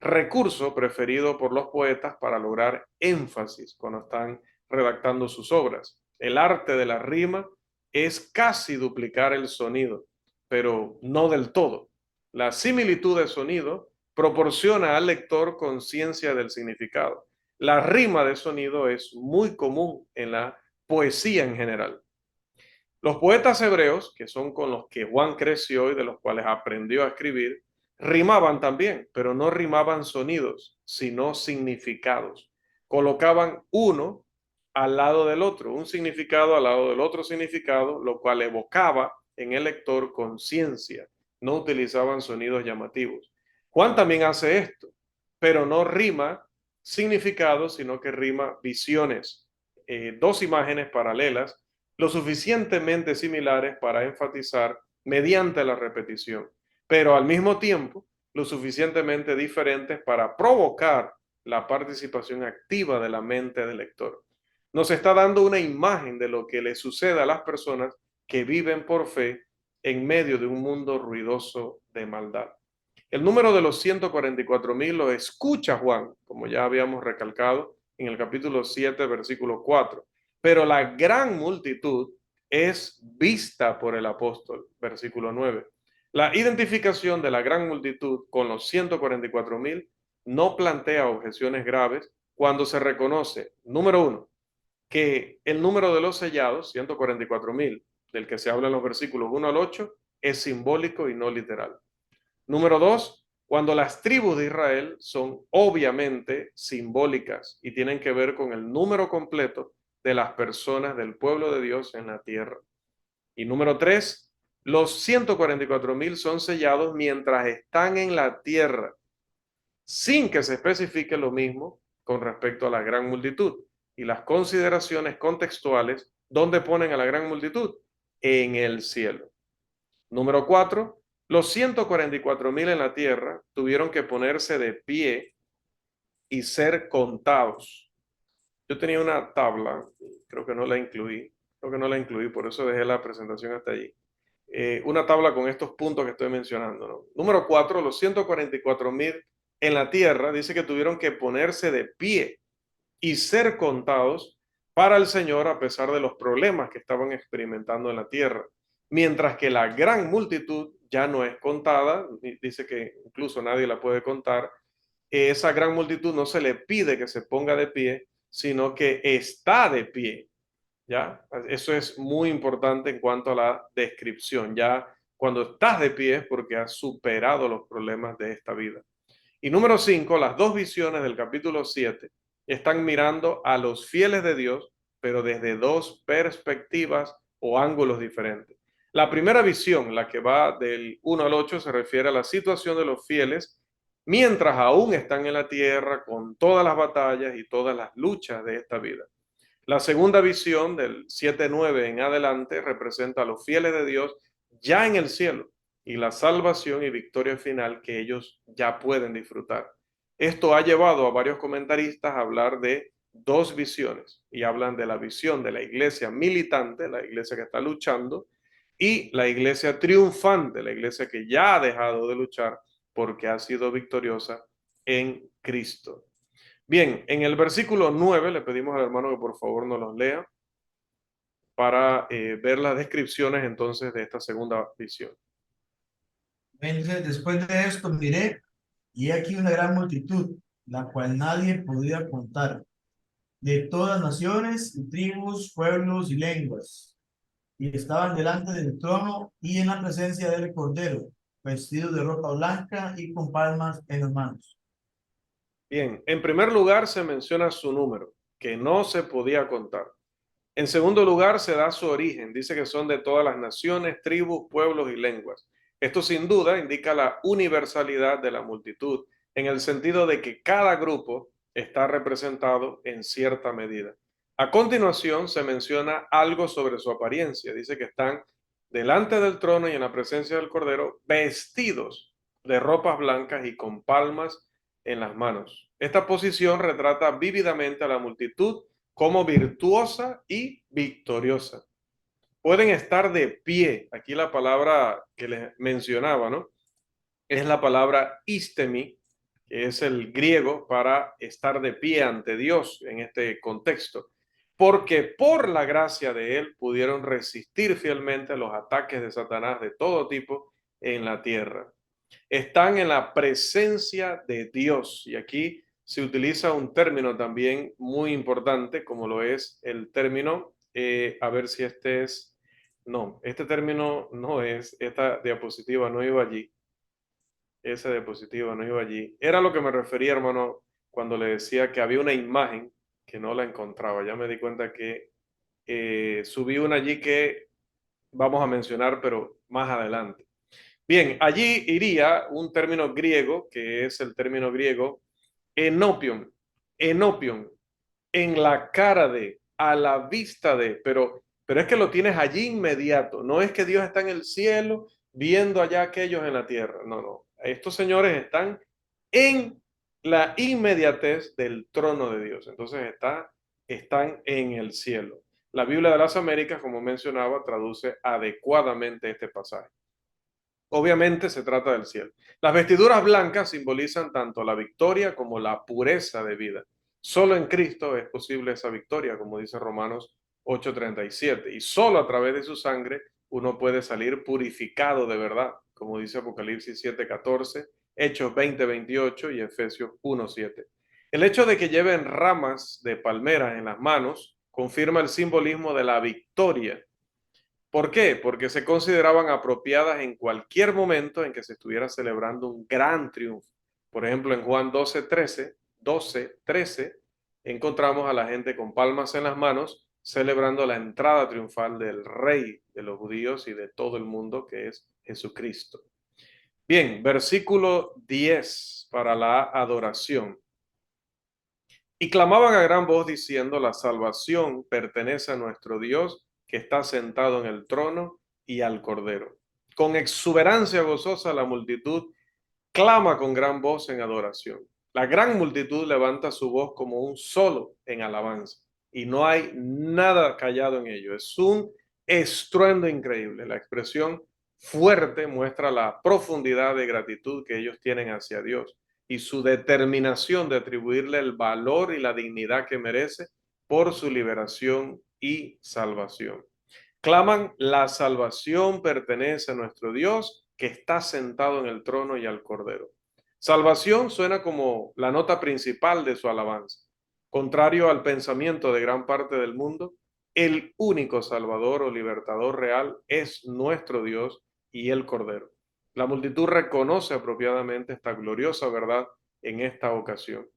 S1: recurso preferido por los poetas para lograr énfasis cuando están redactando sus obras. El arte de la rima es casi duplicar el sonido, pero no del todo. La similitud de sonido proporciona al lector conciencia del significado. La rima de sonido es muy común en la poesía en general. Los poetas hebreos, que son con los que Juan creció y de los cuales aprendió a escribir, rimaban también, pero no rimaban sonidos, sino significados. Colocaban uno al lado del otro, un significado al lado del otro significado, lo cual evocaba en el lector conciencia. No utilizaban sonidos llamativos. Juan también hace esto, pero no rima significados, sino que rima visiones, dos imágenes paralelas lo suficientemente similares para enfatizar mediante la repetición, pero al mismo tiempo lo suficientemente diferentes para provocar la participación activa de la mente del lector. Nos está dando una imagen de lo que le sucede a las personas que viven por fe en medio de un mundo ruidoso de maldad. El número de los 144,000 lo escucha Juan, como ya habíamos recalcado en el capítulo 7, versículo 4. Pero la gran multitud es vista por el apóstol, versículo 9. La identificación de la gran multitud con los 144,000 no plantea objeciones graves cuando se reconoce, número uno, que el número de los sellados, 144,000, del que se habla en los versículos 1 al 8, es simbólico y no literal. Número dos, cuando las tribus de Israel son obviamente simbólicas y tienen que ver con el número completo de las personas del pueblo de Dios en la tierra. Y número tres, los 144,000 son sellados mientras están en la tierra, sin que se especifique lo mismo con respecto a la gran multitud. Y las consideraciones contextuales, ¿dónde ponen a la gran multitud? En el cielo. Número 4, los 144,000 en la tierra tuvieron que ponerse de pie y ser contados. Yo tenía una tabla, creo que no la incluí, por eso dejé la presentación hasta allí. Una tabla con estos puntos que estoy mencionando, ¿no? Número 4, los 144,000 en la tierra dice que tuvieron que ponerse de pie y ser contados para el Señor a pesar de los problemas que estaban experimentando en la tierra. Mientras que la gran multitud ya no es contada, dice que incluso nadie la puede contar, esa gran multitud no se le pide que se ponga de pie, sino que está de pie, ¿ya? Eso es muy importante en cuanto a la descripción, ya cuando estás de pie es porque has superado los problemas de esta vida. Y número 5, las dos visiones del capítulo 7 están mirando a los fieles de Dios, pero desde dos perspectivas o ángulos diferentes. La primera visión, la que va del 1 al 8, se refiere a la situación de los fieles mientras aún están en la tierra con todas las batallas y todas las luchas de esta vida. La segunda visión del 7-9 en adelante representa a los fieles de Dios ya en el cielo y la salvación y victoria final que ellos ya pueden disfrutar. Esto ha llevado a varios comentaristas a hablar de dos visiones y hablan de la visión de la iglesia militante, la iglesia que está luchando, y la iglesia triunfante, la iglesia que ya ha dejado de luchar porque ha sido victoriosa en Cristo. Bien, en el versículo 9 le pedimos al hermano que por favor nos los lea para ver las descripciones entonces de esta segunda visión.
S2: Entonces, después de esto miré, y he aquí una gran multitud, la cual nadie podía contar, de todas naciones, y tribus, pueblos y lenguas, y estaban delante del trono y en la presencia del Cordero, vestidos de ropa blanca y con palmas en las manos.
S1: Bien, en primer lugar se menciona su número, que no se podía contar. En segundo lugar se da su origen, dice que son de todas las naciones, tribus, pueblos y lenguas. Esto sin duda indica la universalidad de la multitud, en el sentido de que cada grupo está representado en cierta medida. A continuación se menciona algo sobre su apariencia, dice que están delante del trono y en la presencia del Cordero, vestidos de ropas blancas y con palmas en las manos. Esta posición retrata vívidamente a la multitud como virtuosa y victoriosa. Pueden estar de pie. Aquí la palabra que les mencionaba, ¿no? Es la palabra istemi, que es el griego para estar de pie ante Dios en este contexto, porque por la gracia de Él pudieron resistir fielmente los ataques de Satanás de todo tipo en la tierra. Están en la presencia de Dios, y aquí se utiliza un término también muy importante, como lo es el término, a ver si este es, no, este término no es, esta diapositiva no iba allí, esa diapositiva no iba allí. Era lo que me refería, hermano, cuando le decía que había una imagen que no la encontraba. Ya me di cuenta que subí una allí que vamos a mencionar, pero más adelante. Bien, allí iría un término griego, que es el término griego enopion, enopion, en la cara de, a la vista de, pero es que lo tienes allí inmediato, no es que Dios está en el cielo viendo allá aquellos en la tierra, no, no, estos señores están en la inmediatez del trono de Dios, entonces están en el cielo. La Biblia de las Américas, como mencionaba, traduce adecuadamente este pasaje. Obviamente se trata del cielo. Las vestiduras blancas simbolizan tanto la victoria como la pureza de vida. Solo en Cristo es posible esa victoria, como dice Romanos 8:37. Y solo a través de su sangre uno puede salir purificado de verdad, como dice Apocalipsis 7:14, Hechos 20:28 y Efesios 1:7. El hecho de que lleven ramas de palmeras en las manos confirma el simbolismo de la victoria. ¿Por qué? Porque se consideraban apropiadas en cualquier momento en que se estuviera celebrando un gran triunfo. Por ejemplo, en Juan 12:13 encontramos a la gente con palmas en las manos celebrando la entrada triunfal del Rey de los judíos y de todo el mundo, que es Jesucristo. Bien, versículo 10 para la adoración. Y clamaban a gran voz diciendo, la salvación pertenece a nuestro Dios que está sentado en el trono y al Cordero. Con exuberancia gozosa la multitud clama con gran voz en adoración. La gran multitud levanta su voz como un solo en alabanza y no hay nada callado en ello. Es un estruendo increíble. La expresión fuerte muestra la profundidad de gratitud que ellos tienen hacia Dios y su determinación de atribuirle el valor y la dignidad que merece por su liberación y salvación. Claman, la salvación pertenece a nuestro Dios que está sentado en el trono y al Cordero. Salvación suena como la nota principal de su alabanza. Contrario al pensamiento de gran parte del mundo, el único Salvador o libertador real es nuestro Dios y el Cordero. La multitud reconoce apropiadamente esta gloriosa verdad en esta ocasión.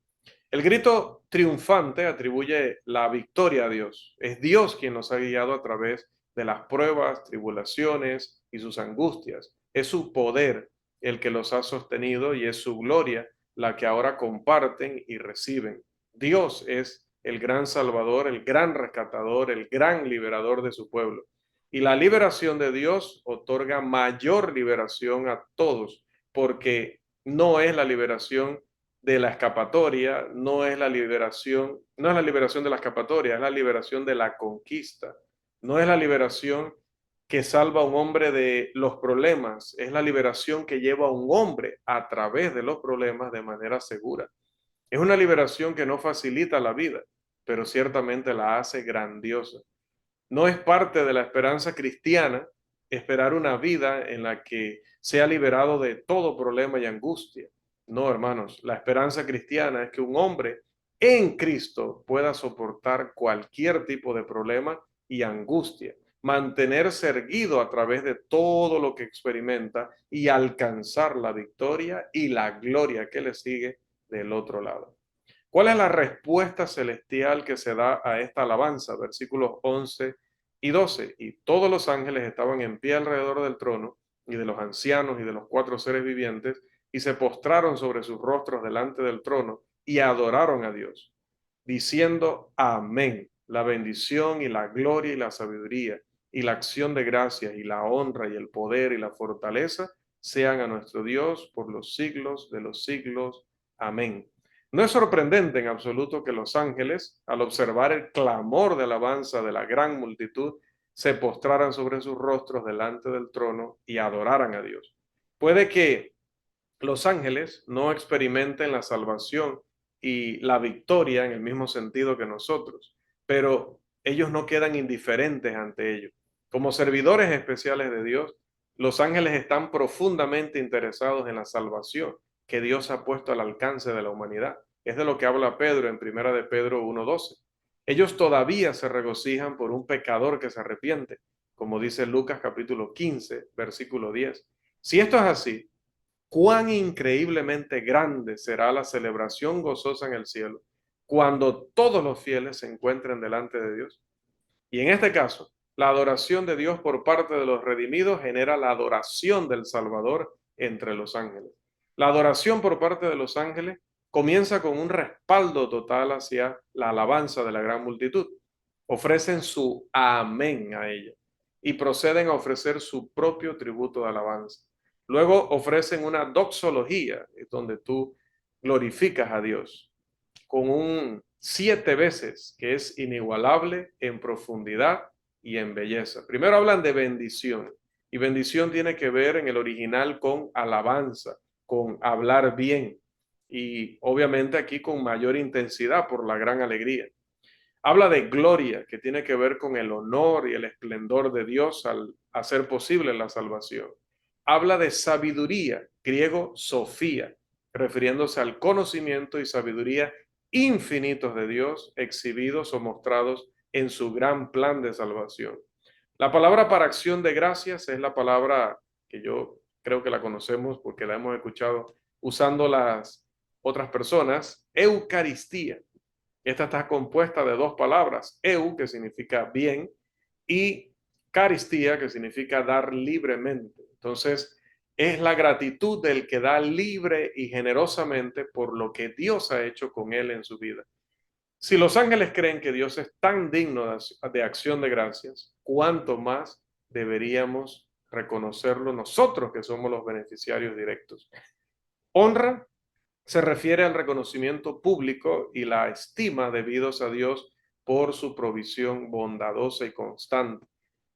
S1: El grito triunfante atribuye la victoria a Dios. Es Dios quien nos ha guiado a través de las pruebas, tribulaciones y sus angustias. Es su poder el que los ha sostenido y es su gloria la que ahora comparten y reciben. Dios es el gran salvador, el gran rescatador, el gran liberador de su pueblo. Y la liberación de Dios otorga mayor liberación a todos, porque no es la liberación de la escapatoria, no es la liberación de la escapatoria, es la liberación de la conquista. No es la liberación que salva a un hombre de los problemas, es la liberación que lleva a un hombre a través de los problemas de manera segura. Es una liberación que no facilita la vida, pero ciertamente la hace grandiosa. No es parte de la esperanza cristiana esperar una vida en la que sea liberado de todo problema y angustia. No, hermanos, la esperanza cristiana es que un hombre en Cristo pueda soportar cualquier tipo de problema y angustia, mantenerse erguido a través de todo lo que experimenta y alcanzar la victoria y la gloria que le sigue del otro lado. ¿Cuál es la respuesta celestial que se da a esta alabanza? Versículos 11 y 12. Y todos los ángeles estaban en pie alrededor del trono y de los ancianos y de los cuatro seres vivientes y se postraron sobre sus rostros delante del trono y adoraron a Dios, diciendo amén. La bendición y la gloria y la sabiduría y la acción de gracias y la honra y el poder y la fortaleza sean a nuestro Dios por los siglos de los siglos. Amén. No es sorprendente en absoluto que los ángeles, al observar el clamor de alabanza de la gran multitud, se postraran sobre sus rostros delante del trono y adoraran a Dios. Puede que los ángeles no experimenten la salvación y la victoria en el mismo sentido que nosotros, pero ellos no quedan indiferentes ante ello. Como servidores especiales de Dios, los ángeles están profundamente interesados en la salvación que Dios ha puesto al alcance de la humanidad. Es de lo que habla Pedro en Primera de Pedro 1:12. Ellos todavía se regocijan por un pecador que se arrepiente, como dice Lucas capítulo 15, versículo 10. Si esto es así, cuán increíblemente grande será la celebración gozosa en el cielo cuando todos los fieles se encuentren delante de Dios. Y en este caso, la adoración de Dios por parte de los redimidos genera la adoración del Salvador entre los ángeles. La adoración por parte de los ángeles comienza con un respaldo total hacia la alabanza de la gran multitud. Ofrecen su amén a ella y proceden a ofrecer su propio tributo de alabanza. Luego ofrecen una doxología, donde tú glorificas a Dios con un 7 veces que es inigualable en profundidad y en belleza. Primero hablan de bendición, y bendición tiene que ver en el original con alabanza, con hablar bien, y obviamente aquí con mayor intensidad por la gran alegría. Habla de gloria, que tiene que ver con el honor y el esplendor de Dios al hacer posible la salvación. Habla de sabiduría, griego sofía, refiriéndose al conocimiento y sabiduría infinitos de Dios exhibidos o mostrados en su gran plan de salvación. La palabra para acción de gracias es la palabra que yo creo que la conocemos porque la hemos escuchado usando las otras personas, Eucaristía. Esta está compuesta de dos palabras, eu, que significa bien, y caristía, que significa dar libremente. Entonces, es la gratitud del que da libre y generosamente por lo que Dios ha hecho con él en su vida. Si los ángeles creen que Dios es tan digno de acción de gracias, ¿cuánto más deberíamos reconocerlo nosotros que somos los beneficiarios directos? Honra se refiere al reconocimiento público y la estima debidos a Dios por su provisión bondadosa y constante.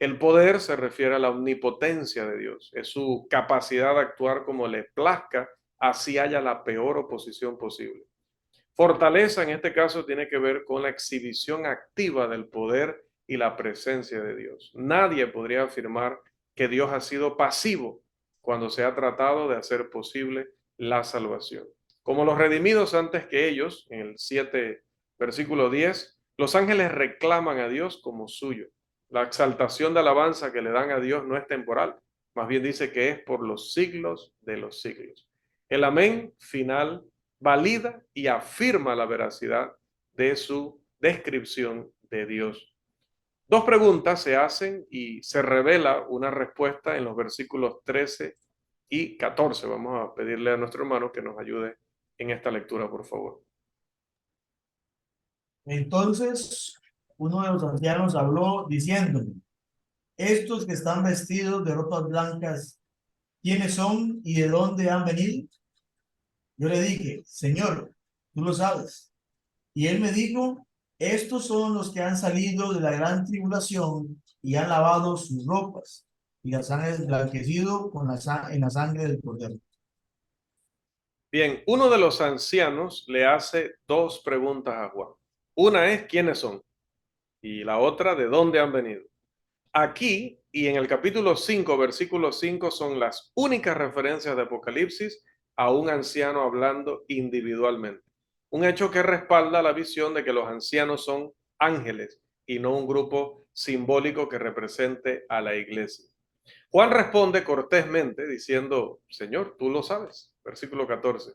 S1: El poder se refiere a la omnipotencia de Dios, es su capacidad de actuar como le plazca, así haya la peor oposición posible. Fortaleza en este caso tiene que ver con la exhibición activa del poder y la presencia de Dios. Nadie podría afirmar que Dios ha sido pasivo cuando se ha tratado de hacer posible la salvación. Como los redimidos antes que ellos, en el 7, versículo 10, los ángeles reclaman a Dios como suyo. La exaltación de alabanza que le dan a Dios no es temporal, más bien dice que es por los siglos de los siglos. El amén final valida y afirma la veracidad de su descripción de Dios. Dos preguntas se hacen y se revela una respuesta en los versículos 13 y 14. Vamos a pedirle a nuestro hermano que nos ayude en esta lectura, por favor.
S2: Entonces, uno de los ancianos habló diciéndome, estos que están vestidos de ropas blancas, ¿quiénes son y de dónde han venido? Yo le dije, Señor, tú lo sabes. Y él me dijo, estos son los que han salido de la gran tribulación y han lavado sus ropas y las han emblanquecido con en la sangre del Cordero.
S1: Bien, uno de los ancianos le hace dos preguntas a Juan. Una es, ¿quiénes son? Y la otra, ¿de dónde han venido? Aquí y en el capítulo 5, versículo 5, son las únicas referencias de Apocalipsis a un anciano hablando individualmente. Un hecho que respalda la visión de que los ancianos son ángeles y no un grupo simbólico que represente a la iglesia. Juan responde cortésmente diciendo, Señor, tú lo sabes. Versículo 14.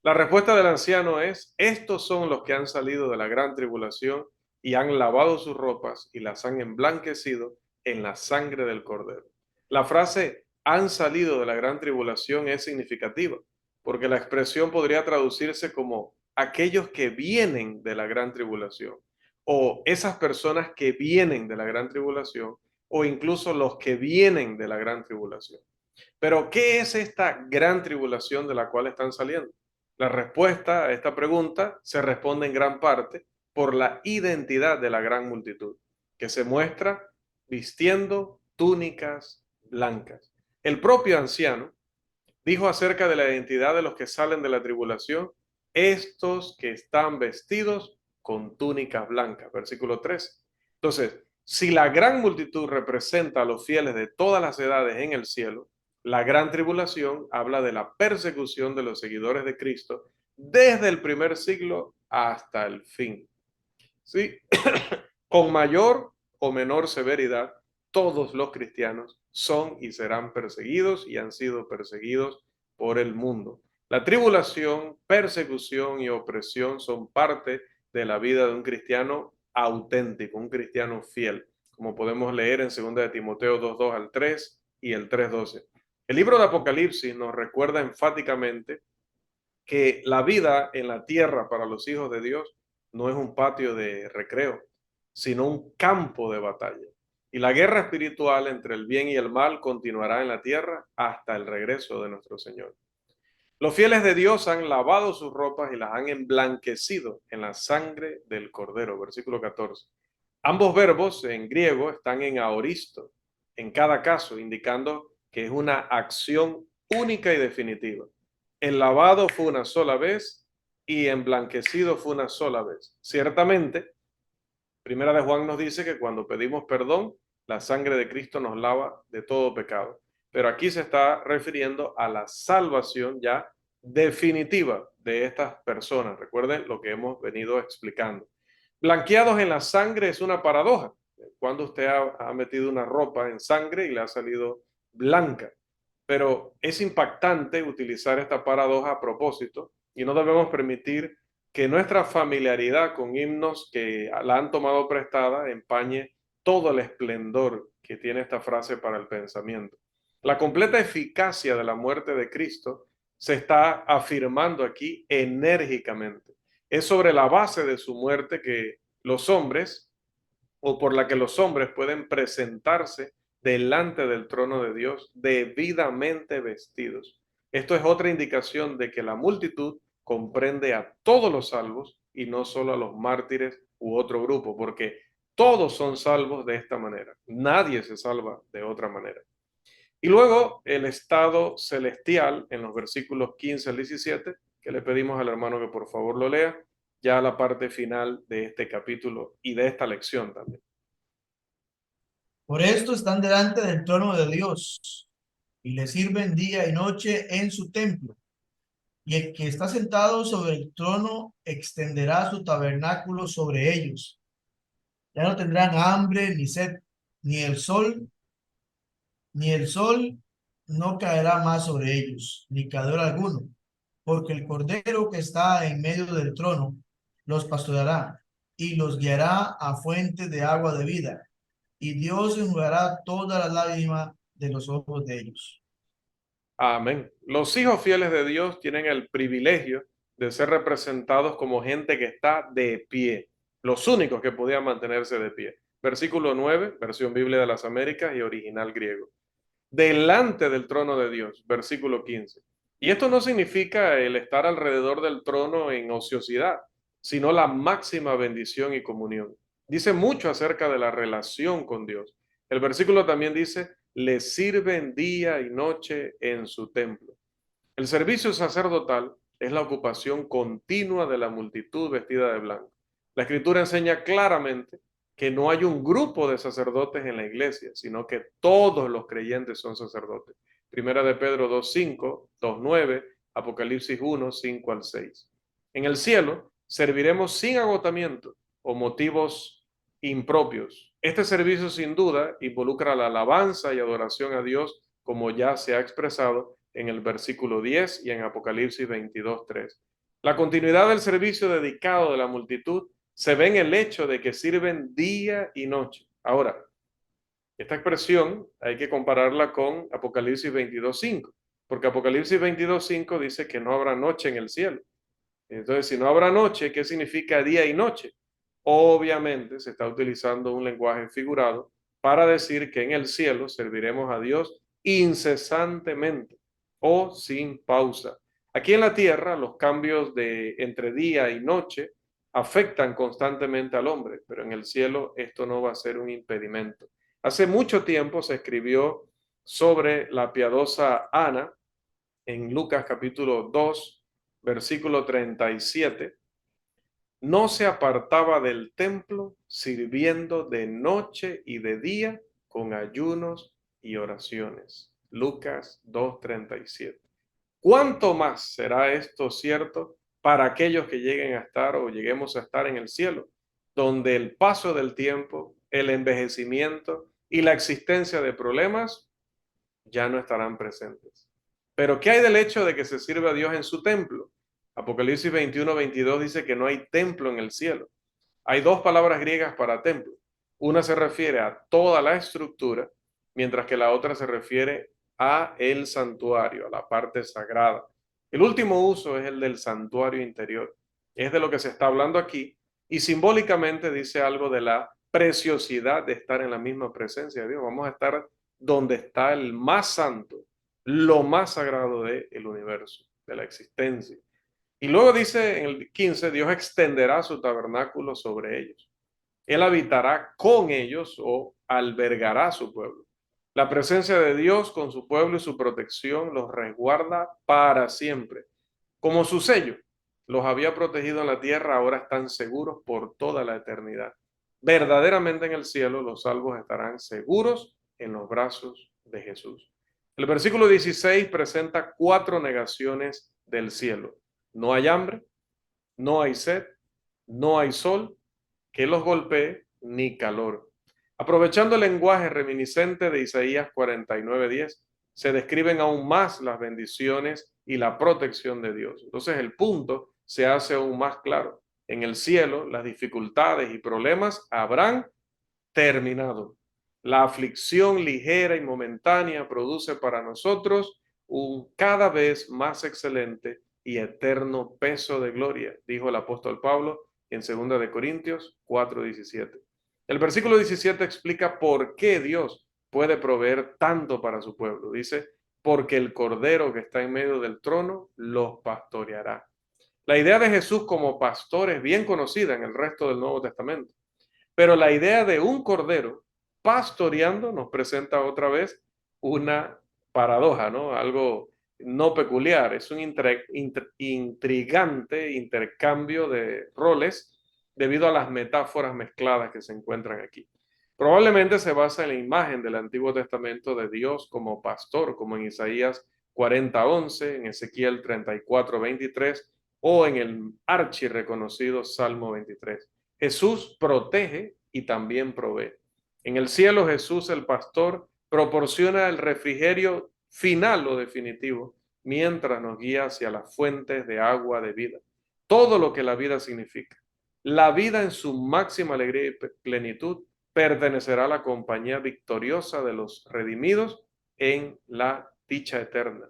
S1: La respuesta del anciano es, estos son los que han salido de la gran tribulación y han lavado sus ropas y las han emblanquecido en la sangre del Cordero. La frase han salido de la gran tribulación es significativa, porque la expresión podría traducirse como aquellos que vienen de la gran tribulación o esas personas que vienen de la gran tribulación o incluso los que vienen de la gran tribulación. Pero, ¿qué es esta gran tribulación de la cual están saliendo? La respuesta a esta pregunta se responde en gran parte por la identidad de la gran multitud, que se muestra vistiendo túnicas blancas. El propio anciano dijo acerca de la identidad de los que salen de la tribulación, estos que están vestidos con túnicas blancas, versículo 3. Entonces, si la gran multitud representa a los fieles de todas las edades en el cielo, la gran tribulación habla de la persecución de los seguidores de Cristo desde el primer siglo hasta el fin. ¿Sí? Con mayor o menor severidad, todos los cristianos son y serán perseguidos y han sido perseguidos por el mundo. La tribulación, persecución y opresión son parte de la vida de un cristiano auténtico, un cristiano fiel, como podemos leer en 2 de Timoteo 2:2 al 3 y el 3:12. El libro de Apocalipsis nos recuerda enfáticamente que la vida en la tierra para los hijos de Dios no es un patio de recreo, sino un campo de batalla. Y la guerra espiritual entre el bien y el mal continuará en la tierra hasta el regreso de nuestro Señor. Los fieles de Dios han lavado sus ropas y las han emblanquecido en la sangre del Cordero, versículo 14. Ambos verbos en griego están en aoristo, en cada caso, indicando que es una acción única y definitiva. El lavado fue una sola vez y emblanquecido fue una sola vez. Ciertamente, Primera de Juan nos dice que cuando pedimos perdón, la sangre de Cristo nos lava de todo pecado. Pero aquí se está refiriendo a la salvación ya definitiva de estas personas. Recuerden lo que hemos venido explicando. Blanqueados en la sangre es una paradoja. Cuando usted ha metido una ropa en sangre y le ha salido blanca. Pero es impactante utilizar esta paradoja a propósito y no debemos permitir que nuestra familiaridad con himnos que la han tomado prestada empañe todo el esplendor que tiene esta frase para el pensamiento. La completa eficacia de la muerte de Cristo se está afirmando aquí enérgicamente. Es sobre la base de su muerte que los hombres, o por la que los hombres pueden presentarse delante del trono de Dios debidamente vestidos. Esto es otra indicación de que la multitud comprende a todos los salvos y no solo a los mártires u otro grupo, porque todos son salvos de esta manera. Nadie se salva de otra manera. Y luego el estado celestial en los versículos 15 al 17, que le pedimos al hermano que por favor lo lea, ya la parte final de este capítulo y de esta lección también.
S2: Por esto están delante del trono de Dios y le sirven día y noche en su templo. Y el que está sentado sobre el trono extenderá su tabernáculo sobre ellos. Ya no tendrán hambre ni sed, ni el sol, ni el sol no caerá más sobre ellos, ni calor alguno, porque el Cordero que está en medio del trono los pastoreará y los guiará a fuentes de agua de vida, y Dios enjugará toda la lágrima de los ojos de ellos.
S1: Amén. Los hijos fieles de Dios tienen el privilegio de ser representados como gente que está de pie, los únicos que podían mantenerse de pie. Versículo 9, versión Biblia de las Américas y original griego. Delante del trono de Dios, versículo 15. Y esto no significa el estar alrededor del trono en ociosidad, sino la máxima bendición y comunión. Dice mucho acerca de la relación con Dios. El versículo también dice, le sirven día y noche en su templo. El servicio sacerdotal es la ocupación continua de la multitud vestida de blanco. La Escritura enseña claramente que no hay un grupo de sacerdotes en la iglesia, sino que todos los creyentes son sacerdotes. Primera de Pedro 2:5, 2:9, Apocalipsis 1:5 al 6. En el cielo serviremos sin agotamiento o motivos impropios. Este servicio sin duda involucra la alabanza y adoración a Dios, como ya se ha expresado en el versículo 10 y en Apocalipsis 22:3. La continuidad del servicio dedicado de la multitud se ve en el hecho de que sirven día y noche. Ahora, esta expresión hay que compararla con Apocalipsis 22:5, porque Apocalipsis 22:5 dice que no habrá noche en el cielo. Entonces, si no habrá noche, ¿qué significa día y noche? Obviamente se está utilizando un lenguaje figurado para decir que en el cielo serviremos a Dios incesantemente o sin pausa. Aquí en la tierra, los cambios de entre día y noche afectan constantemente al hombre, pero en el cielo esto no va a ser un impedimento. Hace mucho tiempo se escribió sobre la piadosa Ana en Lucas capítulo 2, versículo 37, no se apartaba del templo, sirviendo de noche y de día con ayunos y oraciones. Lucas 2:37. ¿Cuánto más será esto cierto para aquellos que lleguen a estar o lleguemos a estar en el cielo, donde el paso del tiempo, el envejecimiento y la existencia de problemas ya no estarán presentes? Pero ¿qué hay del hecho de que se sirve a Dios en su templo? Apocalipsis 21:22 dice que no hay templo en el cielo. Hay dos palabras griegas para templo. Una se refiere a toda la estructura, mientras que la otra se refiere a el santuario, a la parte sagrada. El último uso es el del santuario interior. Es de lo que se está hablando aquí y simbólicamente dice algo de la preciosidad de estar en la misma presencia de Dios. Vamos a estar donde está el más santo, lo más sagrado del universo, de la existencia. Y luego dice en el 15, Dios extenderá su tabernáculo sobre ellos. Él habitará con ellos o albergará a su pueblo. La presencia de Dios con su pueblo y su protección los resguarda para siempre. Como su sello los había protegido en la tierra, ahora están seguros por toda la eternidad. Verdaderamente en el cielo los salvos estarán seguros en los brazos de Jesús. El versículo 16 presenta 4 negaciones del cielo. No hay hambre, no hay sed, no hay sol que los golpee, ni calor. Aprovechando el lenguaje reminiscente de Isaías 49:10, se describen aún más las bendiciones y la protección de Dios. Entonces el punto se hace aún más claro. En el cielo, las dificultades y problemas habrán terminado. La aflicción ligera y momentánea produce para nosotros un cada vez más excelente y eterno peso de gloria, dijo el apóstol Pablo en 2 de Corintios 4:17. El versículo 17 explica por qué Dios puede proveer tanto para su pueblo. Dice, porque el Cordero que está en medio del trono los pastoreará. La idea de Jesús como pastor es bien conocida en el resto del Nuevo Testamento. Pero la idea de un cordero pastoreando nos presenta otra vez una paradoja, ¿no? Algo no peculiar, es un intrigante intercambio de roles debido a las metáforas mezcladas que se encuentran aquí. Probablemente se basa en la imagen del Antiguo Testamento de Dios como pastor, como en Isaías 40:11, en Ezequiel 34:23 o en el archi reconocido Salmo 23. Jesús protege y también provee. En el cielo Jesús el pastor proporciona el refrigerio final o definitivo mientras nos guía hacia las fuentes de agua de vida. Todo lo que la vida significa. La vida en su máxima alegría y plenitud pertenecerá a la compañía victoriosa de los redimidos en la dicha eterna.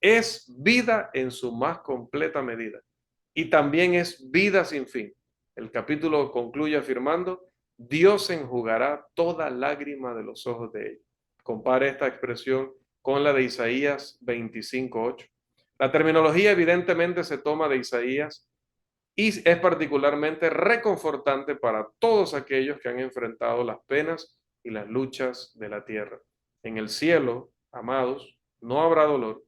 S1: Es vida en su más completa medida y también es vida sin fin. El capítulo concluye afirmando, Dios enjugará toda lágrima de los ojos de ellos. Compare esta expresión con la de Isaías 25:8. La terminología evidentemente se toma de Isaías y es particularmente reconfortante para todos aquellos que han enfrentado las penas y las luchas de la tierra. En el cielo, amados, no habrá dolor.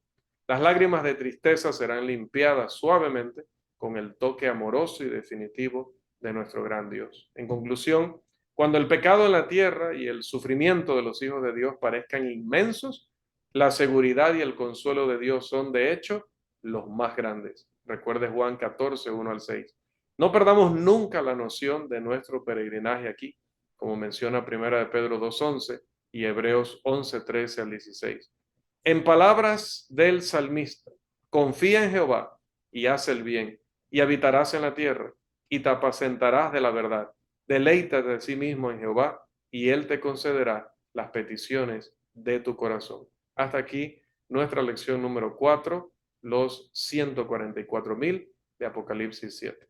S1: Las lágrimas de tristeza serán limpiadas suavemente con el toque amoroso y definitivo de nuestro gran Dios. En conclusión, cuando el pecado en la tierra y el sufrimiento de los hijos de Dios parezcan inmensos, la seguridad y el consuelo de Dios son, de hecho, los más grandes. Recuerde Juan 14:1-6. No perdamos nunca la noción de nuestro peregrinaje aquí, como menciona 1 de Pedro 2:11 y Hebreos 11:13-16. En palabras del salmista, confía en Jehová y haz el bien, y habitarás en la tierra, y te apacentarás de la verdad. Deleítate de sí mismo en Jehová, y él te concederá las peticiones de tu corazón. Hasta aquí nuestra lección número 4, los 144,000 de Apocalipsis 7.